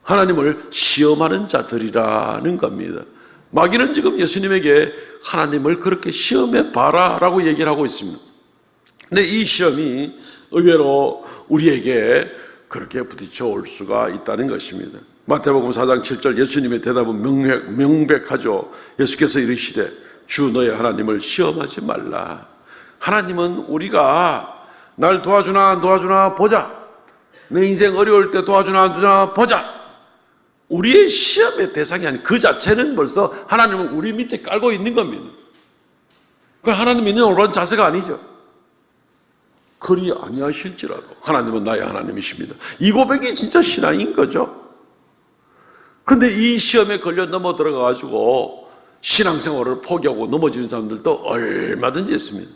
하나님을 시험하는 자들이라는 겁니다. 마귀는 지금 예수님에게 하나님을 그렇게 시험해 봐라 라고 얘기를 하고 있습니다. 근데 이 시험이 의외로 우리에게 그렇게 부딪혀 올 수가 있다는 것입니다. 마태복음 4장 7절 예수님의 대답은 명백하죠. 예수께서 이르시되 주 너의 하나님을 시험하지 말라. 하나님은 우리가 날 도와주나 안 도와주나 보자. 내 인생 어려울 때 도와주나 안 도와주나 보자. 우리의 시험의 대상이 아닌 그 자체는 벌써 하나님은 우리 밑에 깔고 있는 겁니다. 그 하나님 믿는 올바른 자세가 아니죠. 그리 아니하실지라도 하나님은 나의 하나님이십니다. 이 고백이 진짜 신앙인 거죠. 근데 이 시험에 걸려 넘어 들어가가지고 신앙생활을 포기하고 넘어지는 사람들도 얼마든지 있습니다.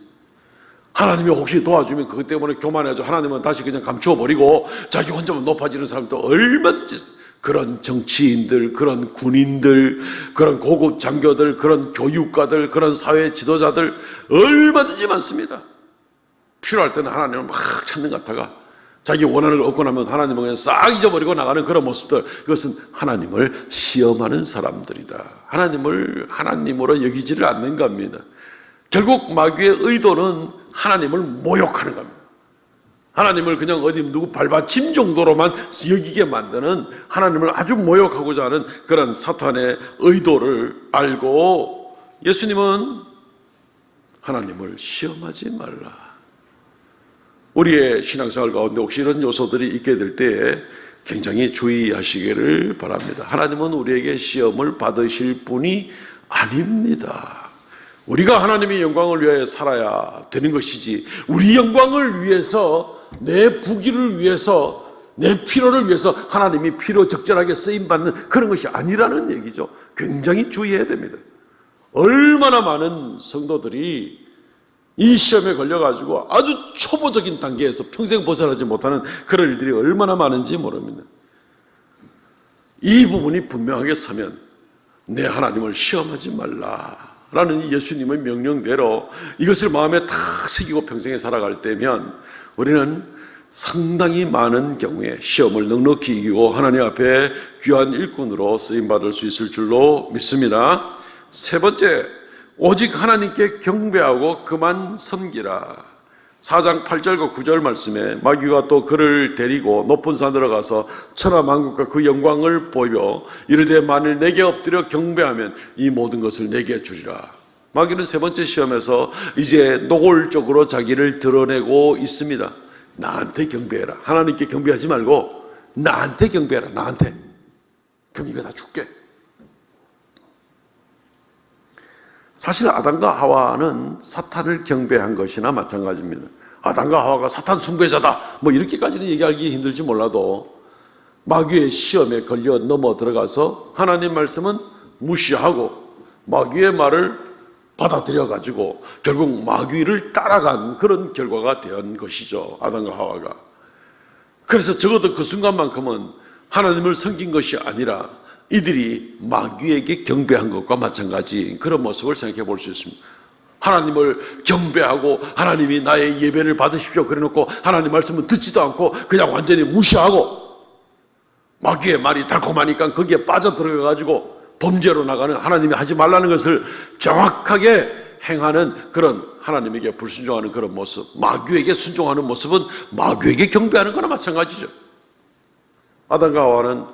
하나님이 혹시 도와주면 그것 때문에 교만해져 하나님은 다시 그냥 감추어버리고 자기 혼자만 높아지는 사람도 얼마든지 있습니다. 그런 정치인들, 그런 군인들, 그런 고급 장교들, 그런 교육가들, 그런 사회 지도자들 얼마든지 많습니다. 필요할 때는 하나님을 막 찾는 것 같다가 자기 원한을 얻고 나면 하나님은 그냥 싹 잊어버리고 나가는 그런 모습들, 이것은 하나님을 시험하는 사람들이다. 하나님을 하나님으로 여기지를 않는 겁니다. 결국 마귀의 의도는 하나님을 모욕하는 겁니다. 하나님을 그냥 어디 누구 발받침 정도로만 여기게 만드는 하나님을 아주 모욕하고자 하는 그런 사탄의 의도를 알고 예수님은 하나님을 시험하지 말라. 우리의 신앙생활 가운데 혹시 이런 요소들이 있게 될 때에 굉장히 주의하시기를 바랍니다. 하나님은 우리에게 시험을 받으실 분이 아닙니다. 우리가 하나님의 영광을 위하여 살아야 되는 것이지 우리 영광을 위해서 내 부귀를 위해서 내 필요를 위해서 하나님이 필요 적절하게 쓰임받는 그런 것이 아니라는 얘기죠. 굉장히 주의해야 됩니다. 얼마나 많은 성도들이 이 시험에 걸려가지고 아주 초보적인 단계에서 평생 벗어나지 못하는 그런 일들이 얼마나 많은지 모릅니다. 이 부분이 분명하게 서면 내 하나님을 시험하지 말라라는 예수님의 명령대로 이것을 마음에 탁 새기고 평생에 살아갈 때면 우리는 상당히 많은 경우에 시험을 넉넉히 이기고 하나님 앞에 귀한 일꾼으로 쓰임받을 수 있을 줄로 믿습니다. 세 번째, 오직 하나님께 경배하고 그만 섬기라. 4장 8절과 9절 말씀에 마귀가 또 그를 데리고 높은 산으로 가서 천하만국과 그 영광을 보여 이르되 만일 내게 엎드려 경배하면 이 모든 것을 내게 주리라. 마귀는 세 번째 시험에서 이제 노골적으로 자기를 드러내고 있습니다. 나한테 경배해라. 하나님께 경배하지 말고 나한테 경배해라. 나한테. 그럼 이거 다 줄게. 사실 아담과 하와는 사탄을 경배한 것이나 마찬가지입니다. 아담과 하와가 사탄 숭배자다 뭐 이렇게까지는 얘기하기 힘들지 몰라도 마귀의 시험에 걸려 넘어 들어가서 하나님 말씀은 무시하고 마귀의 말을 받아들여 가지고 결국 마귀를 따라간 그런 결과가 된 것이죠. 아담과 하와가. 그래서 적어도 그 순간만큼은 하나님을 섬긴 것이 아니라 이들이 마귀에게 경배한 것과 마찬가지 그런 모습을 생각해 볼 수 있습니다. 하나님을 경배하고 하나님이 나의 예배를 받으십시오 그래놓고 하나님 말씀은 듣지도 않고 그냥 완전히 무시하고 마귀의 말이 달콤하니까 거기에 빠져들어가 가지고 범죄로 나가는 하나님이 하지 말라는 것을 정확하게 행하는 그런 하나님에게 불순종하는 그런 모습, 마귀에게 순종하는 모습은 마귀에게 경배하는 거나 마찬가지죠. 아담과 하와는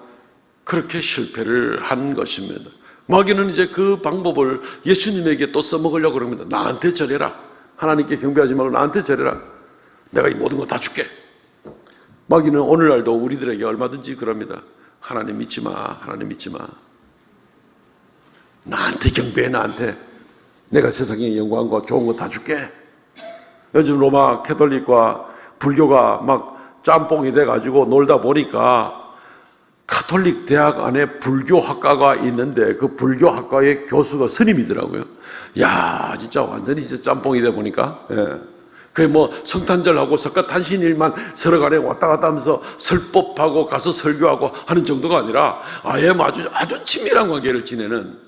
그렇게 실패를 한 것입니다. 마귀는 이제 그 방법을 예수님에게 또 써먹으려고 그럽니다. 나한테 절해라. 하나님께 경배하지 말고 나한테 절해라. 내가 이 모든 거 다 줄게. 마귀는 오늘날도 우리들에게 얼마든지 그럽니다. 하나님 믿지 마. 하나님 믿지 마. 나한테 경배해. 나한테. 내가 세상의 영광과 좋은 거 다 줄게. 요즘 로마 캐톨릭과 불교가 막 짬뽕이 돼가지고 놀다 보니까 가톨릭 대학 안에 불교학과가 있는데 그 불교학과의 교수가 스님이더라고요. 야, 진짜 완전히 이제 짬뽕이 돼 보니까. 예. 그게 뭐 성탄절하고 석가탄신일만 서로 간에 왔다 갔다 하면서 설법하고 가서 설교하고 하는 정도가 아니라 아예 아주 친밀한 관계를 지내는.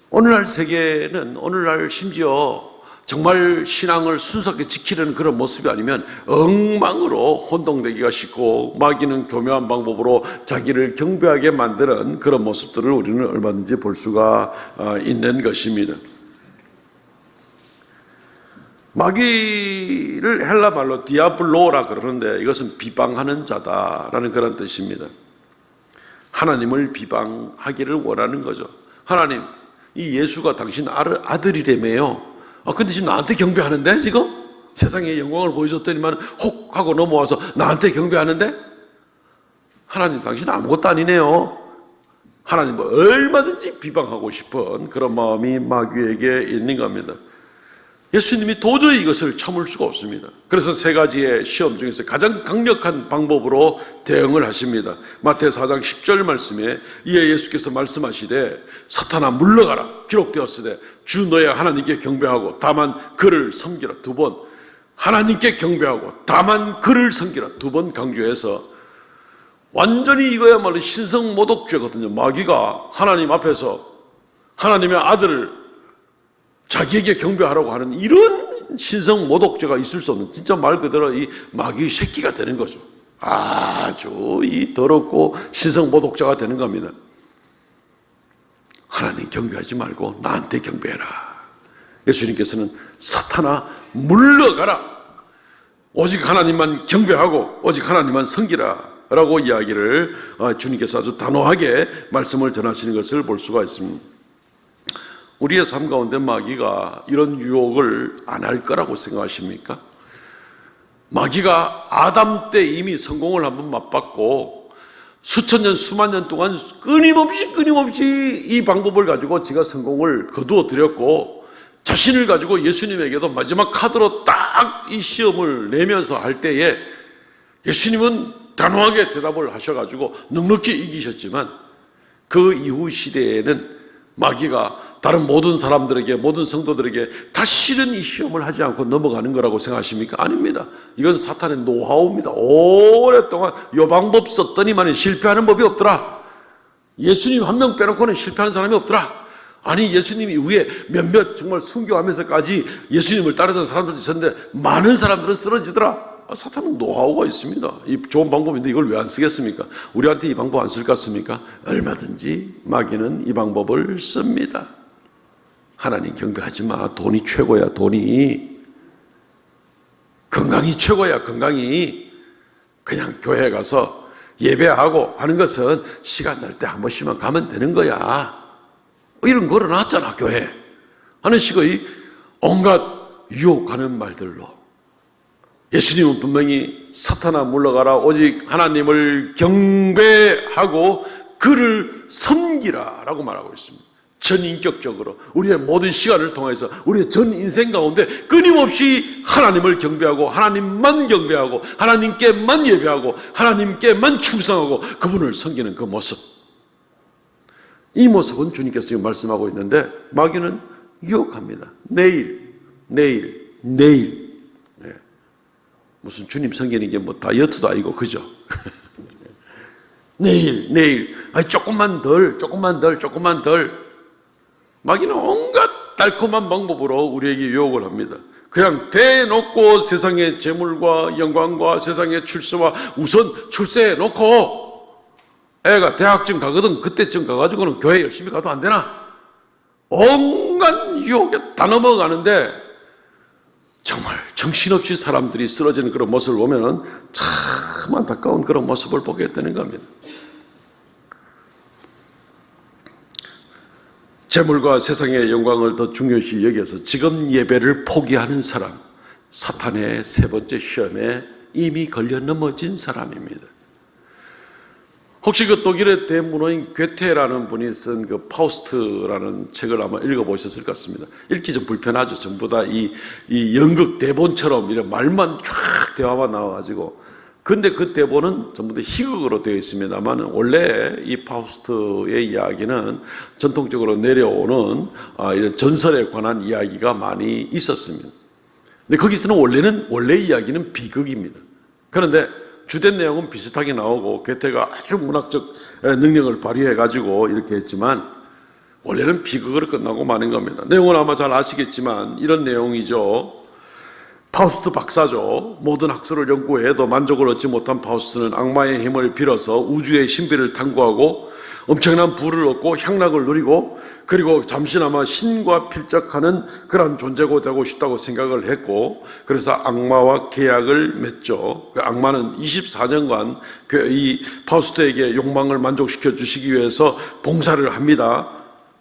오늘날 세계는 오늘날 심지어 정말 신앙을 순수하게 지키려는 그런 모습이 아니면 엉망으로 혼동되기가 쉽고 마귀는 교묘한 방법으로 자기를 경배하게 만드는 그런 모습들을 우리는 얼마든지 볼 수가 있는 것입니다. 마귀를 헬라 말로 디아블로라 그러는데 이것은 비방하는 자다라는 그런 뜻입니다. 하나님을 비방하기를 원하는 거죠. 하나님, 이 예수가 당신 아들이라며요. 근데 지금 나한테 경배하는데 지금? 세상에 영광을 보여줬더니만 혹 하고 넘어와서 나한테 경배하는데? 하나님 당신 아무것도 아니네요. 하나님을 얼마든지 비방하고 싶은 그런 마음이 마귀에게 있는 겁니다. 예수님이 도저히 이것을 참을 수가 없습니다. 그래서 세 가지의 시험 중에서 가장 강력한 방법으로 대응을 하십니다. 마태오 4장 10절 말씀에 이에 예수께서 말씀하시되 사탄아 물러가라 기록되었으되 주 너의 하나님께 경배하고 다만 그를 섬기라. 두 번 하나님께 경배하고 다만 그를 섬기라. 두 번 강조해서 완전히 이거야말로 신성모독죄거든요. 마귀가 하나님 앞에서 하나님의 아들을 자기에게 경배하라고 하는 이런 신성모독죄가 있을 수 없는 진짜 말 그대로 이 마귀 새끼가 되는 거죠. 아주 이 더럽고 신성모독죄가 되는 겁니다. 하나님 경배하지 말고 나한테 경배해라. 예수님께서는 사탄아 물러가라. 오직 하나님만 경배하고 오직 하나님만 섬기라 라고 이야기를 주님께서 아주 단호하게 말씀을 전하시는 것을 볼 수가 있습니다. 우리의 삶 가운데 마귀가 이런 유혹을 안 할 거라고 생각하십니까? 마귀가 아담 때 이미 성공을 한번 맛봤고 수천 년 수만 년 동안 끊임없이 이 방법을 가지고 지가 성공을 거두어 드렸고 자신을 가지고 예수님에게도 마지막 카드로 딱 이 시험을 내면서 할 때에 예수님은 단호하게 대답을 하셔가지고 넉넉히 이기셨지만 그 이후 시대에는 마귀가 다른 모든 사람들에게, 모든 성도들에게 다시는 이 시험을 하지 않고 넘어가는 거라고 생각하십니까? 아닙니다. 이건 사탄의 노하우입니다. 오랫동안 요 방법 썼더니만 실패하는 법이 없더라. 예수님 한 명 빼놓고는 실패하는 사람이 없더라. 아니, 예수님 이후에 몇몇 정말 순교하면서까지 예수님을 따르던 사람들도 있었는데 많은 사람들은 쓰러지더라. 사탄은 노하우가 있습니다. 이 좋은 방법인데 이걸 왜 안 쓰겠습니까? 우리한테 이 방법 안 쓸 것 같습니까? 얼마든지 마귀는 이 방법을 씁니다. 하나님 경배하지 마. 돈이 최고야, 돈이. 건강이 최고야, 건강이. 그냥 교회 가서 예배하고 하는 것은 시간 날 때 한 번씩만 가면 되는 거야. 이런 거 걸어놨잖아, 교회. 하는 식의 온갖 유혹하는 말들로. 예수님은 분명히 사탄아 물러가라, 오직 하나님을 경배하고 그를 섬기라 라고 말하고 있습니다. 전인격적으로 우리의 모든 시간을 통해서 우리의 전 인생 가운데 끊임없이 하나님을 경배하고 하나님만 경배하고 하나님께만 예배하고 하나님께만 충성하고 그분을 섬기는 그 모습, 이 모습은 주님께서 지금 말씀하고 있는데 마귀는 유혹합니다. 내일. 무슨 주님 섬기는 게 뭐 다이어트도 아니고, 그죠? 내일. 아니, 조금만 덜. 마귀는 온갖 달콤한 방법으로 우리에게 유혹을 합니다. 그냥 대놓고 세상의 재물과 영광과 세상의 출세와 우선 출세해놓고 애가 대학쯤 가거든. 그때쯤 가가지고는 교회 열심히 가도 안 되나? 온갖 유혹에 다 넘어가는데 정말 정신없이 사람들이 쓰러지는 그런 모습을 보면 참 안타까운 그런 모습을 보게 되는 겁니다. 재물과 세상의 영광을 더 중요시 여겨서 지금 예배를 포기하는 사람, 사탄의 세 번째 시험에 이미 걸려 넘어진 사람입니다. 혹시 그 독일의 대문호인 괴테라는 분이 쓴 그 파우스트라는 책을 아마 읽어보셨을 것 같습니다. 읽기 좀 불편하죠. 전부 다 이 연극 대본처럼 이런 말만 쫙 대화만 나와가지고. 근데 그 대본은 전부 다 희극으로 되어 있습니다만 원래 이 파우스트의 이야기는 전통적으로 내려오는 이런 전설에 관한 이야기가 많이 있었습니다. 근데 거기서는 원래 이야기는 비극입니다. 그런데 주된 내용은 비슷하게 나오고 괴테가 아주 문학적 능력을 발휘해가지고 이렇게 했지만 원래는 비극으로 끝나고 마는 겁니다. 내용은 아마 잘 아시겠지만 이런 내용이죠. 파우스트 박사죠. 모든 학술을 연구해도 만족을 얻지 못한 파우스트는 악마의 힘을 빌어서 우주의 신비를 탐구하고 엄청난 부를 얻고 향락을 누리고 그리고 잠시나마 신과 필적하는 그런 존재가 되고 싶다고 생각을 했고 그래서 악마와 계약을 맺죠. 그 악마는 24년간 이 파우스트에게 욕망을 만족시켜 주시기 위해서 봉사를 합니다.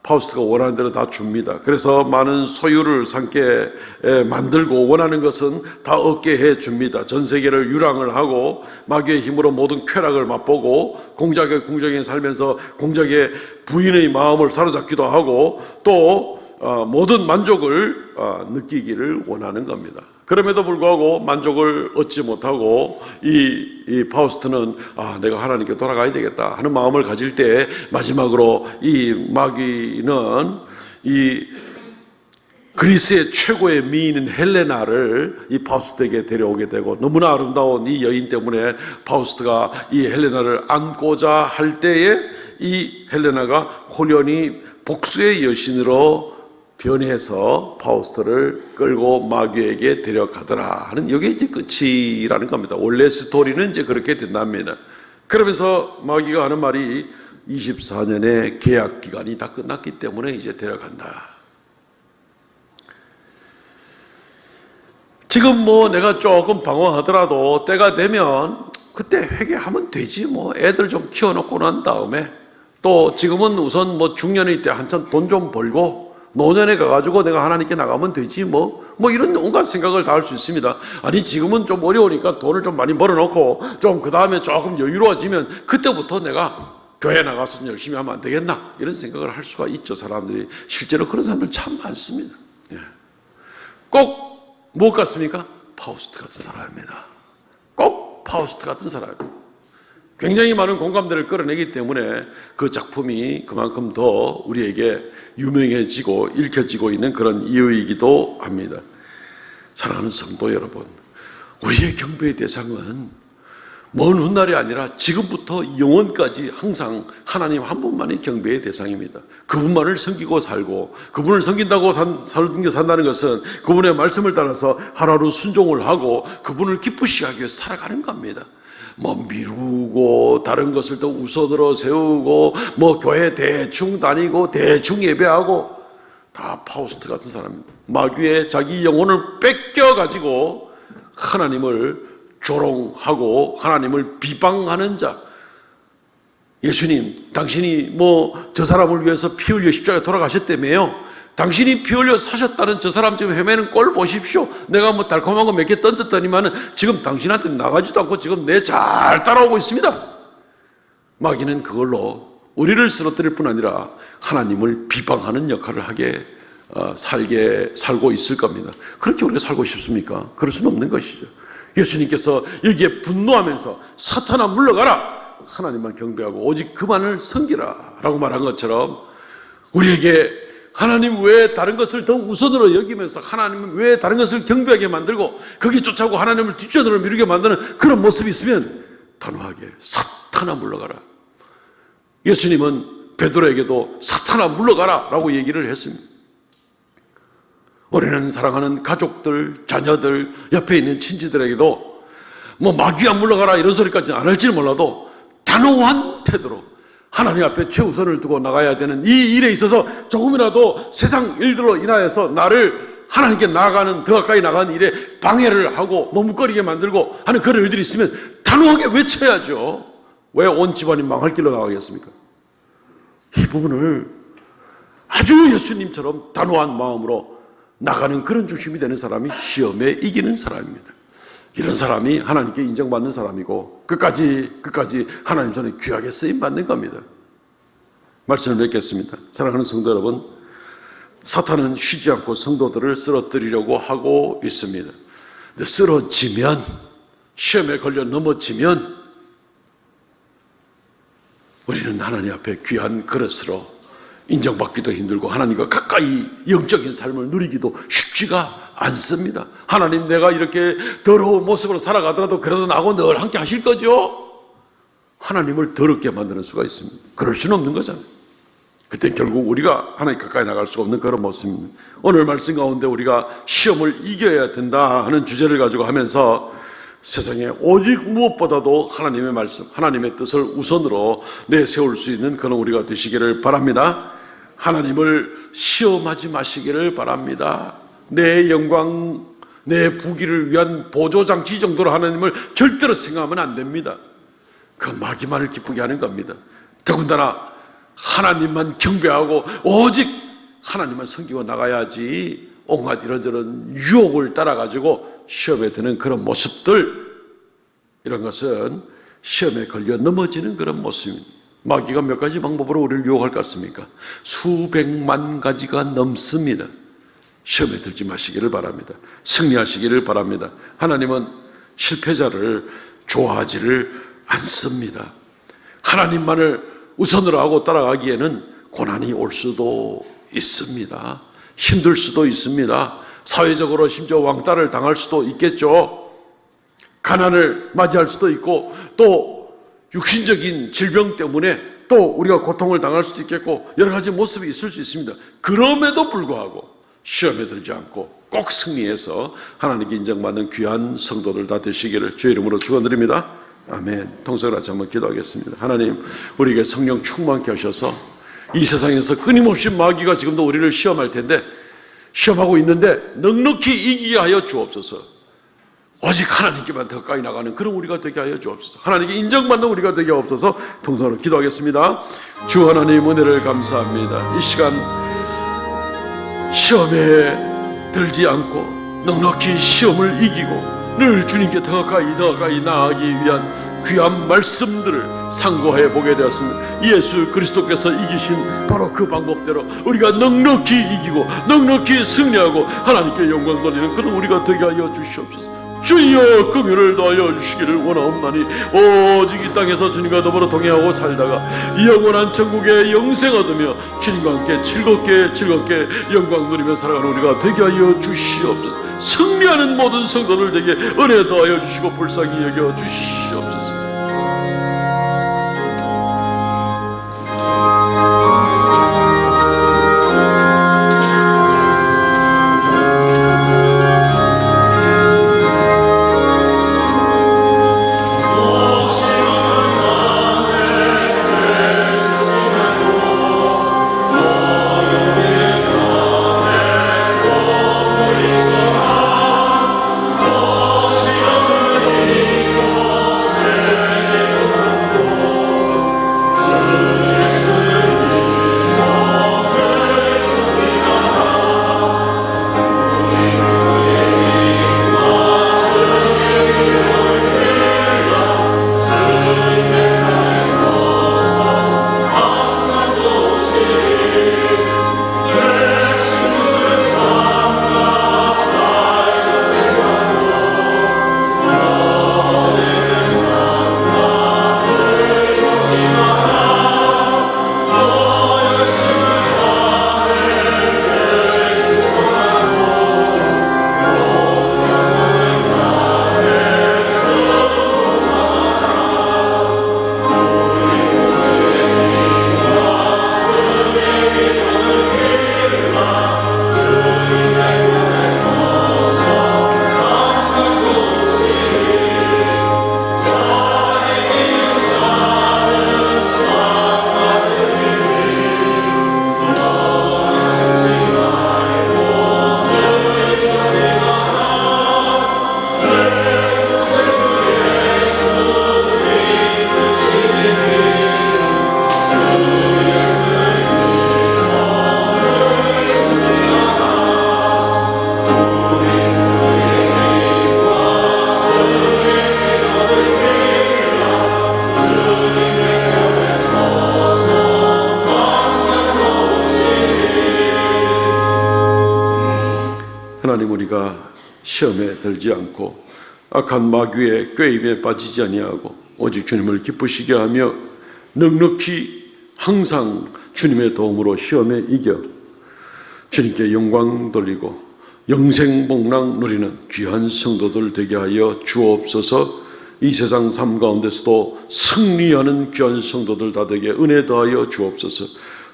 파우스트가 원하는 대로 다 줍니다. 그래서 많은 소유를 삼게 만들고 원하는 것은 다 얻게 해줍니다. 전 세계를 유랑을 하고 마귀의 힘으로 모든 쾌락을 맛보고 공작의 궁정에 살면서 공작의 부인의 마음을 사로잡기도 하고 또 모든 만족을 느끼기를 원하는 겁니다. 그럼에도 불구하고 만족을 얻지 못하고 이 파우스트는 내가 하나님께 돌아가야 되겠다 하는 마음을 가질 때 마지막으로 이 마귀는 이 그리스의 최고의 미인인 헬레나를 이 파우스트에게 데려오게 되고 너무나 아름다운 이 여인 때문에 파우스트가 이 헬레나를 안고자 할 때에 이 헬레나가 홀연히 복수의 여신으로 변해서 파우스트를 끌고 마귀에게 데려가더라 하는 이게 이제 끝이라는 겁니다. 원래 스토리는 이제 그렇게 된답니다. 그러면서 마귀가 하는 말이 24년의 계약 기간이 다 끝났기 때문에 이제 데려간다. 지금 뭐 내가 조금 방황하더라도 때가 되면 그때 회개하면 되지 뭐. 애들 좀 키워놓고 난 다음에 또 지금은 우선 뭐 중년일 때 한참 돈 좀 벌고 노년에 가가지고 내가 하나님께 나가면 되지 뭐 이런 온갖 생각을 다 할 수 있습니다. 아니 지금은 좀 어려우니까 돈을 좀 많이 벌어놓고 좀 그 다음에 조금 여유로워지면 그때부터 내가 교회 나가서 열심히 하면 안 되겠나 이런 생각을 할 수가 있죠. 사람들이 실제로 그런 사람들 참 많습니다. 꼭 무엇 같습니까? 파우스트 같은 사람입니다. 꼭 파우스트 같은 사람입니다. 굉장히 많은 공감대를 끌어내기 때문에 그 작품이 그만큼 더 우리에게 유명해지고 읽혀지고 있는 그런 이유이기도 합니다. 사랑하는 성도 여러분, 우리의 경배의 대상은 먼 훗날이 아니라 지금부터 영원까지 항상 하나님 한 분만이 경배의 대상입니다. 그분만을 섬기고 살고, 그분을 섬긴다고 산다는 것은 그분의 말씀을 따라서 하루하루 순종을 하고 그분을 기쁘시게 하기 위해서 살아가는 겁니다. 미루고 다른 것을 더 우선으로 세우고 교회 대충 다니고 대충 예배하고, 다 파우스트 같은 사람입니다. 마귀의 자기 영혼을 뺏겨가지고 하나님을 조롱하고 하나님을 비방하는 자. 예수님, 당신이 저 사람을 위해서 피 흘려 십자가에 돌아가셨다며요. 당신이 피 흘려 사셨다는 저 사람 지금 헤매는 꼴 보십시오. 내가 달콤한 거 몇 개 던졌더니만은 지금 당신한테 나가지도 않고 지금 내 잘 따라오고 있습니다. 마귀는 그걸로 우리를 쓰러뜨릴 뿐 아니라 하나님을 비방하는 역할을 하게 살고 있을 겁니다. 그렇게 우리가 살고 싶습니까? 그럴 수는 없는 것이죠. 예수님께서 여기에 분노하면서 사탄아 물러가라, 하나님만 경배하고 오직 그만을 섬기라 라고 말한 것처럼, 우리에게 하나님 외에 다른 것을 더 우선으로 여기면서 하나님 외에 다른 것을 경배하게 만들고 거기 쫓아오고 하나님을 뒷전으로 미루게 만드는 그런 모습이 있으면 단호하게 사탄아 물러가라. 예수님은 베드로에게도 사탄아 물러가라 라고 얘기를 했습니다. 우리는 사랑하는 가족들, 자녀들, 옆에 있는 친지들에게도 마귀야 물러가라 이런 소리까지는 안 할지는 몰라도 단호한 태도로 하나님 앞에 최우선을 두고 나가야 되는 이 일에 있어서 조금이라도 세상 일들로 인하여서 나를 하나님께 나아가는, 더 가까이 나가는 일에 방해를 하고 머뭇거리게 만들고 하는 그런 일들이 있으면 단호하게 외쳐야죠. 왜 온 집안이 망할 길로 나가겠습니까? 이 부분을 아주 예수님처럼 단호한 마음으로 나가는 그런 중심이 되는 사람이 시험에 이기는 사람입니다. 이런 사람이 하나님께 인정받는 사람이고 끝까지 하나님 손에 귀하게 쓰임받는 겁니다. 말씀을 맺겠습니다. 사랑하는 성도 여러분, 사탄은 쉬지 않고 성도들을 쓰러뜨리려고 하고 있습니다. 근데 쓰러지면, 시험에 걸려 넘어지면 우리는 하나님 앞에 귀한 그릇으로 인정받기도 힘들고 하나님과 가까이 영적인 삶을 누리기도 쉽지가 않습니다. 하나님, 내가 이렇게 더러운 모습으로 살아가더라도 그래도 나하고 늘 함께 하실 거죠? 하나님을 더럽게 만드는 수가 있습니다. 그럴 수는 없는 거잖아요. 그때 결국 우리가 하나님 가까이 나갈 수가 없는 그런 모습입니다. 오늘 말씀 가운데 우리가 시험을 이겨야 된다 하는 주제를 가지고 하면서 세상에 오직 무엇보다도 하나님의 말씀, 하나님의 뜻을 우선으로 내세울 수 있는 그런 우리가 되시기를 바랍니다. 하나님을 시험하지 마시기를 바랍니다. 내 영광, 내 부귀를 위한 보조장치 정도로 하나님을 절대로 생각하면 안 됩니다. 그 마귀만을 기쁘게 하는 겁니다. 더군다나 하나님만 경배하고 오직 하나님만 섬기고 나가야지 온갖 이런저런 유혹을 따라가지고 시험에 드는 그런 모습들, 이런 것은 시험에 걸려 넘어지는 그런 모습입니다. 마귀가 몇 가지 방법으로 우리를 유혹할 것 같습니까? 수백만 가지가 넘습니다. 시험에 들지 마시기를 바랍니다. 승리하시기를 바랍니다. 하나님은 실패자를 좋아하지를 않습니다. 하나님만을 우선으로 하고 따라가기에는 고난이 올 수도 있습니다. 힘들 수도 있습니다. 사회적으로 심지어 왕따를 당할 수도 있겠죠. 가난을 맞이할 수도 있고, 또 육신적인 질병 때문에 또 우리가 고통을 당할 수도 있겠고, 여러 가지 모습이 있을 수 있습니다. 그럼에도 불구하고 시험에 들지 않고 꼭 승리해서 하나님께 인정받는 귀한 성도들 다 되시기를 주의 이름으로 축원드립니다. 아멘. 통성을 같이 한번 기도하겠습니다. 하나님, 우리에게 성령 충만케 하셔서 이 세상에서 끊임없이 마귀가 지금도 우리를 시험할 텐데, 시험하고 있는데 넉넉히 이기게 하여 주옵소서. 오직 하나님께만 더 가까이 나가는 그런 우리가 되게 하여 주옵소서. 하나님께 인정받는 우리가 되게 하옵소서. 통성으로 기도하겠습니다. 주 하나님, 은혜를 감사합니다. 이 시간 시험에 들지 않고 넉넉히 시험을 이기고 늘 주님께 더 가까이 나아가기 위한 귀한 말씀들을 상고해 보게 되었습니다. 예수 그리스도께서 이기신 바로 그 방법대로 우리가 넉넉히 이기고 넉넉히 승리하고 하나님께 영광 돌리는 그런 우리가 되게 하여 주시옵소서. 주여 긍휼을 더하여 주시기를 원하옵나니 오직 이 땅에서 주님과 더불어 동행하고 살다가 영원한 천국에 영생 얻으며 주님과 함께 즐겁게 영광 누리며 살아가는 우리가 되게 하여 주시옵소서. 승리하는 모든 성도들에게 은혜 더하여 주시고 불쌍히 여겨 주시옵소서. 하나님, 우리가 시험에 들지 않고 악한 마귀의 꾀임에 빠지지 아니하고 오직 주님을 기쁘시게 하며 넉넉히 항상 주님의 도움으로 시험에 이겨 주님께 영광 돌리고 영생복락 누리는 귀한 성도들 되게 하여 주옵소서. 이 세상 삶 가운데서도 승리하는 귀한 성도들 다 되게 은혜 더하여 주옵소서.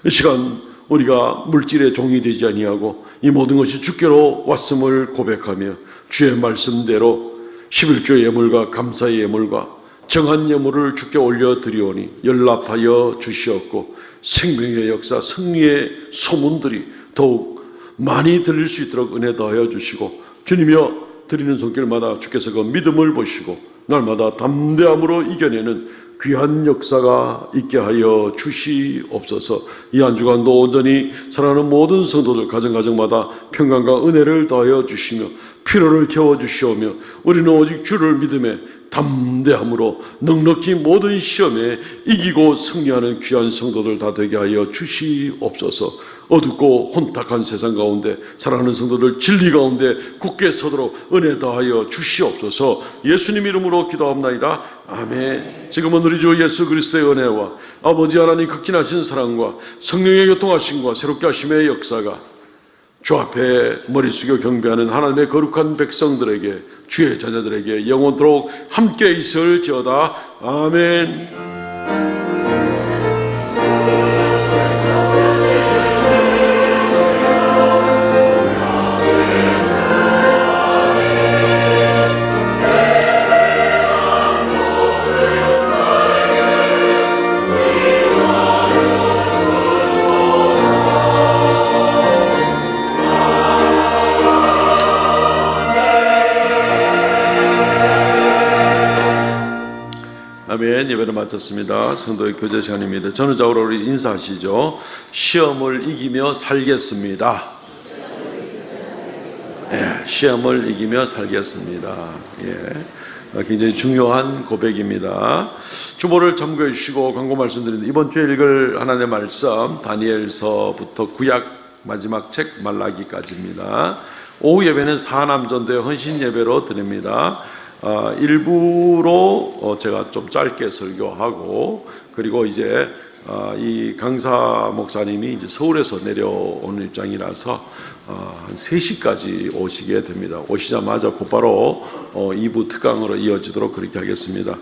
이 시간 우리가 물질의 종이 되지 아니하고 이 모든 것이 주께로 왔음을 고백하며 주의 말씀대로 11조의 예물과 감사의 예물과 정한 예물을 주께 올려드리오니 연락하여 주시옵고 생명의 역사 승리의 소문들이 더욱 많이 들릴 수 있도록 은혜 더하여 주시고 주님이여 드리는 손길마다 주께서 그 믿음을 보시고 날마다 담대함으로 이겨내는 귀한 역사가 있게 하여 주시옵소서. 이 한 주간도 온전히 사랑하는 모든 성도들 가정마다 평강과 은혜를 더하여 주시며 피로를 채워주시오며 우리는 오직 주를 믿음에 담대함으로 넉넉히 모든 시험에 이기고 승리하는 귀한 성도들 다 되게 하여 주시옵소서. 어둡고 혼탁한 세상 가운데 사랑하는 성도들 진리 가운데 굳게 서도록 은혜 더하여 주시옵소서. 예수님 이름으로 기도합나이다. 아멘. 지금은 우리 주 예수 그리스도의 은혜와 아버지 하나님 극진하신 사랑과 성령의 교통하심과 새롭게 하심의 역사가 주 앞에 머리 숙여 경배하는 하나님의 거룩한 백성들에게 주의 자녀들에게 영원토록 함께 있을지어다. 아멘. 아멘. 예배를 마쳤습니다. 성도의 교제 시간입니다. 전후적으로 우리 인사하시죠. 시험을 이기며 살겠습니다. 예, 시험을 이기며 살겠습니다. 예, 굉장히 중요한 고백입니다. 주보를 참고해 주시고 광고 말씀드립니다. 이번 주에 읽을 하나님의 말씀 다니엘서부터 구약 마지막 책 말라기까지입니다. 오후 예배는 사남전도회 헌신 예배로 드립니다. 일부로 제가 좀 짧게 설교하고, 그리고 이제 이 강사 목사님이 이제 서울에서 내려오는 입장이라서 한 3시까지 오시게 됩니다. 오시자마자 곧바로 2부 특강으로 이어지도록 그렇게 하겠습니다.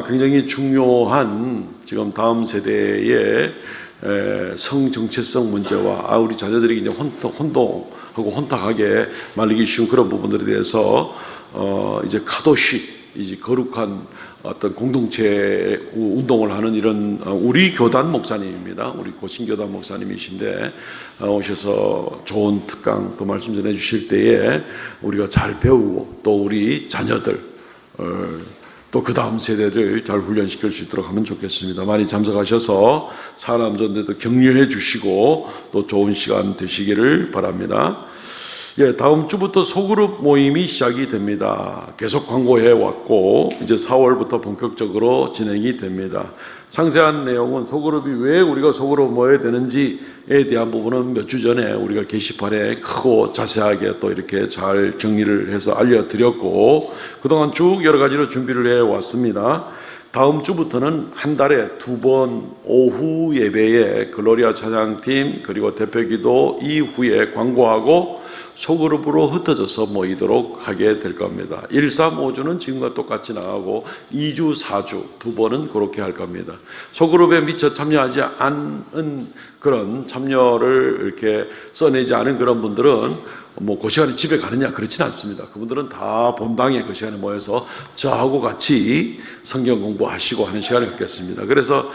굉장히 중요한 지금 다음 세대의 성 정체성 문제와 우리 자녀들이 이제 혼동하고 혼탁하게 말리기 쉬운 그런 부분들에 대해서 이제 카도식, 이제 거룩한 어떤 공동체 운동을 하는 이런 우리 교단 목사님입니다. 우리 고신교단 목사님이신데 오셔서 좋은 특강 또 말씀 전해 주실 때에 우리가 잘 배우고 또 우리 자녀들 또 그 다음 세대를 잘 훈련시킬 수 있도록 하면 좋겠습니다. 많이 참석하셔서 사남전도도 격려해 주시고 또 좋은 시간 되시기를 바랍니다. 예, 다음 주부터 소그룹 모임이 시작이 됩니다. 계속 광고해 왔고 이제 4월부터 본격적으로 진행이 됩니다. 상세한 내용은 소그룹이 왜 우리가 소그룹 모여야 되는지에 대한 부분은 몇 주 전에 우리가 게시판에 크고 자세하게 또 이렇게 잘 정리를 해서 알려드렸고, 그동안 쭉 여러 가지로 준비를 해 왔습니다. 다음 주부터는 한 달에 2번 오후 예배에 글로리아 찬양팀 그리고 대표기도 이후에 광고하고 소그룹으로 흩어져서 모이도록 하게 될 겁니다. 1, 3, 5주는 지금과 똑같이 나가고 2주, 4주 2번은 그렇게 할 겁니다. 소그룹에 미처 참여하지 않은 그런 참여를 이렇게 써내지 않은 그런 분들은 그 시간에 집에 가느냐 그렇지는 않습니다. 그분들은 다 본당에 그 시간에 모여서 저하고 같이 성경 공부하시고 하는 시간을 갖겠습니다. 그래서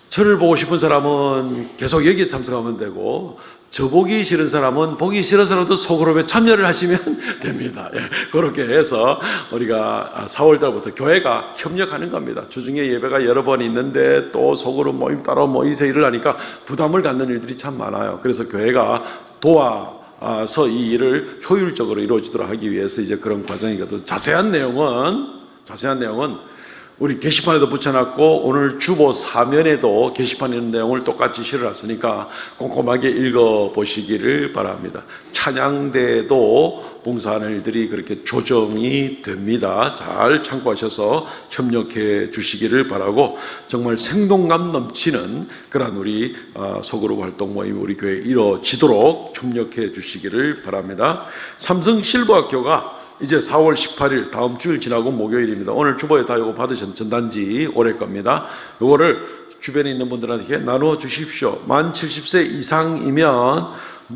저를 보고 싶은 사람은 계속 여기에 참석하면 되고, 저 보기 싫은 사람은 보기 싫어서라도 소그룹에 참여를 하시면 됩니다. 예, 그렇게 해서 우리가 4월달부터 교회가 협력하는 겁니다. 주중에 예배가 여러 번 있는데 또 소그룹 모임 따로 모이세요 이러니까 부담을 갖는 일들이 참 많아요. 그래서 교회가 도와서 이 일을 효율적으로 이루어지도록 하기 위해서 이제 그런 과정이거든요. 자세한 내용은 우리 게시판에도 붙여놨고 오늘 주보 사면에도 게시판에 있는 내용을 똑같이 실어놨으니까 꼼꼼하게 읽어보시기를 바랍니다. 찬양대도 봉사하는 일들이 그렇게 조정이 됩니다. 잘 참고하셔서 협력해 주시기를 바라고, 정말 생동감 넘치는 그런 우리 소그룹 활동 모임 우리 교회에 이루어지도록 협력해 주시기를 바랍니다. 삼성 실버학교가 이제 4월 18일 다음 주일 지나고 목요일입니다. 오늘 주보에 다 이거 받으신 전단지 오래 겁니다. 이거를 주변에 있는 분들한테 나누어 주십시오. 만 70세 이상이면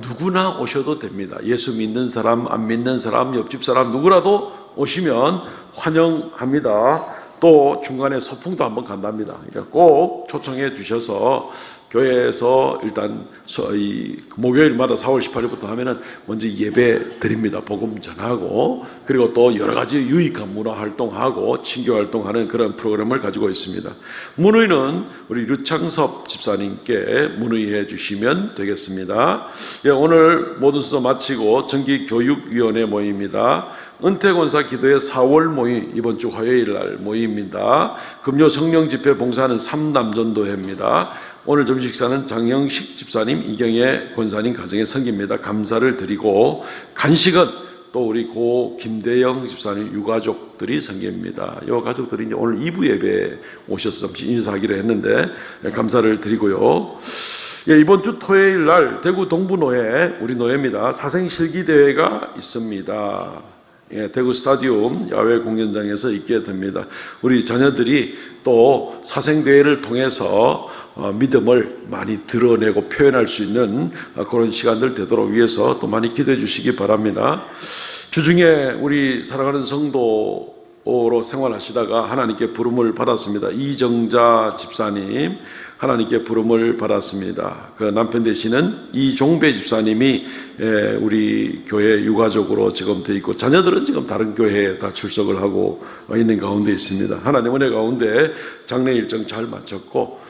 누구나 오셔도 됩니다. 예수 믿는 사람, 안 믿는 사람, 옆집 사람 누구라도 오시면 환영합니다. 또 중간에 소풍도 한번 간답니다. 그러니까 꼭 초청해 주셔서 교회에서 일단 이 목요일마다 4월 18일부터 하면은 먼저 예배 드립니다. 복음 전하고, 그리고 또 여러 가지 유익한 문화 활동하고 친교 활동하는 그런 프로그램을 가지고 있습니다. 문의는 우리 류창섭 집사님께 문의해 주시면 되겠습니다. 예, 오늘 모든 순서 마치고 정기교육위원회 모임입니다. 은퇴권사 기도회 4월 모임, 이번 주 화요일 날 모임입니다. 금요 성령 집회 봉사는 3남전도회입니다. 오늘 점심 식사는 장영식 집사님, 이경혜 권사님 가정의 성기입니다. 감사를 드리고, 간식은 또 우리 고 김대영 집사님 유가족들이 성기입니다. 이 가족들이 이제 오늘 2부 예배에 오셔서 잠시 인사하기로 했는데 감사를 드리고요. 예, 이번 주 토요일 날 대구 동부노회, 우리 노회입니다. 사생실기대회가 있습니다. 예, 대구 스타디움 야외 공연장에서 있게 됩니다. 우리 자녀들이 또 사생대회를 통해서 믿음을 많이 드러내고 표현할 수 있는 그런 시간들 되도록 위해서 또 많이 기도해 주시기 바랍니다. 주중에 우리 사랑하는 성도로 생활하시다가 하나님께 부름을 받았습니다. 이정자 집사님 하나님께 부름을 받았습니다. 그 남편 되시는 이종배 집사님이 우리 교회 유가족으로 지금 돼 있고, 자녀들은 지금 다른 교회에 다 출석을 하고 있는 가운데 있습니다. 하나님 은혜 가운데 장례 일정 잘 마쳤고,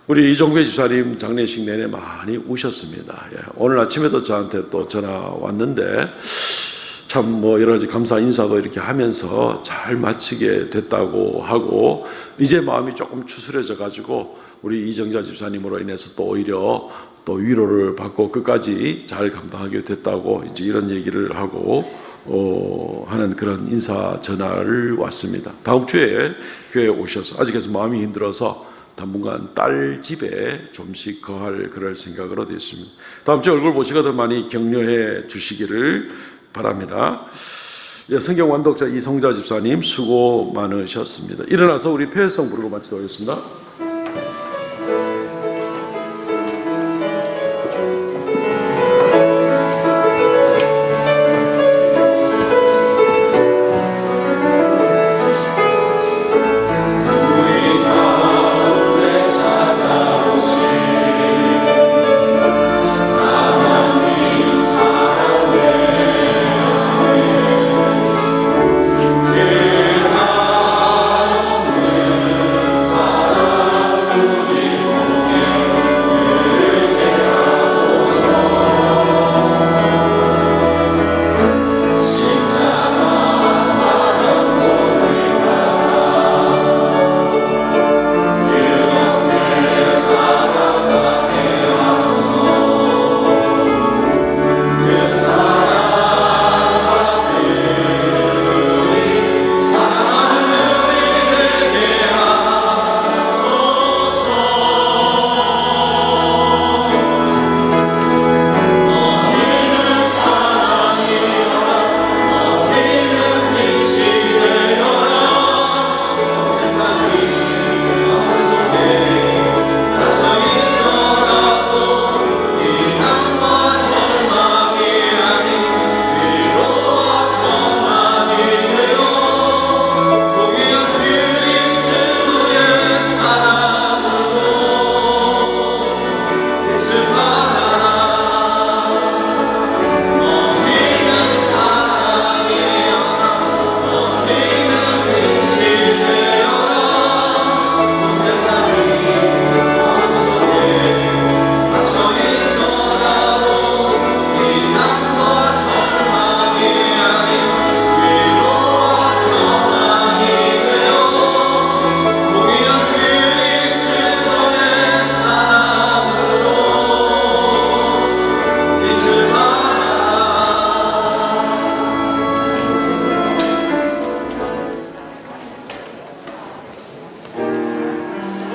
우리 이종배 집사님 장례식 내내 많이 우셨습니다. 예, 오늘 아침에도 저한테 또 전화 왔는데 참 뭐 여러 가지 감사 인사도 이렇게 하면서 잘 마치게 됐다고 하고, 이제 마음이 조금 추스려져 가지고 우리 이정자 집사님으로 인해서 또 오히려 또 위로를 받고 끝까지 잘 감당하게 됐다고 이제 이런 얘기를 하고 하는 그런 인사 전화를 왔습니다. 다음 주에 교회에 오셔서 아직까지 마음이 힘들어서 당분간 딸 집에 좀씩 거할 그럴 생각으로 되었습니다. 다음 주에 얼굴 보시고 더 많이 격려해 주시기를 바랍니다. 예, 성경 완독자 이성자 집사님 수고 많으셨습니다. 일어나서 우리 폐회성 부르고 마치도록 하겠습니다.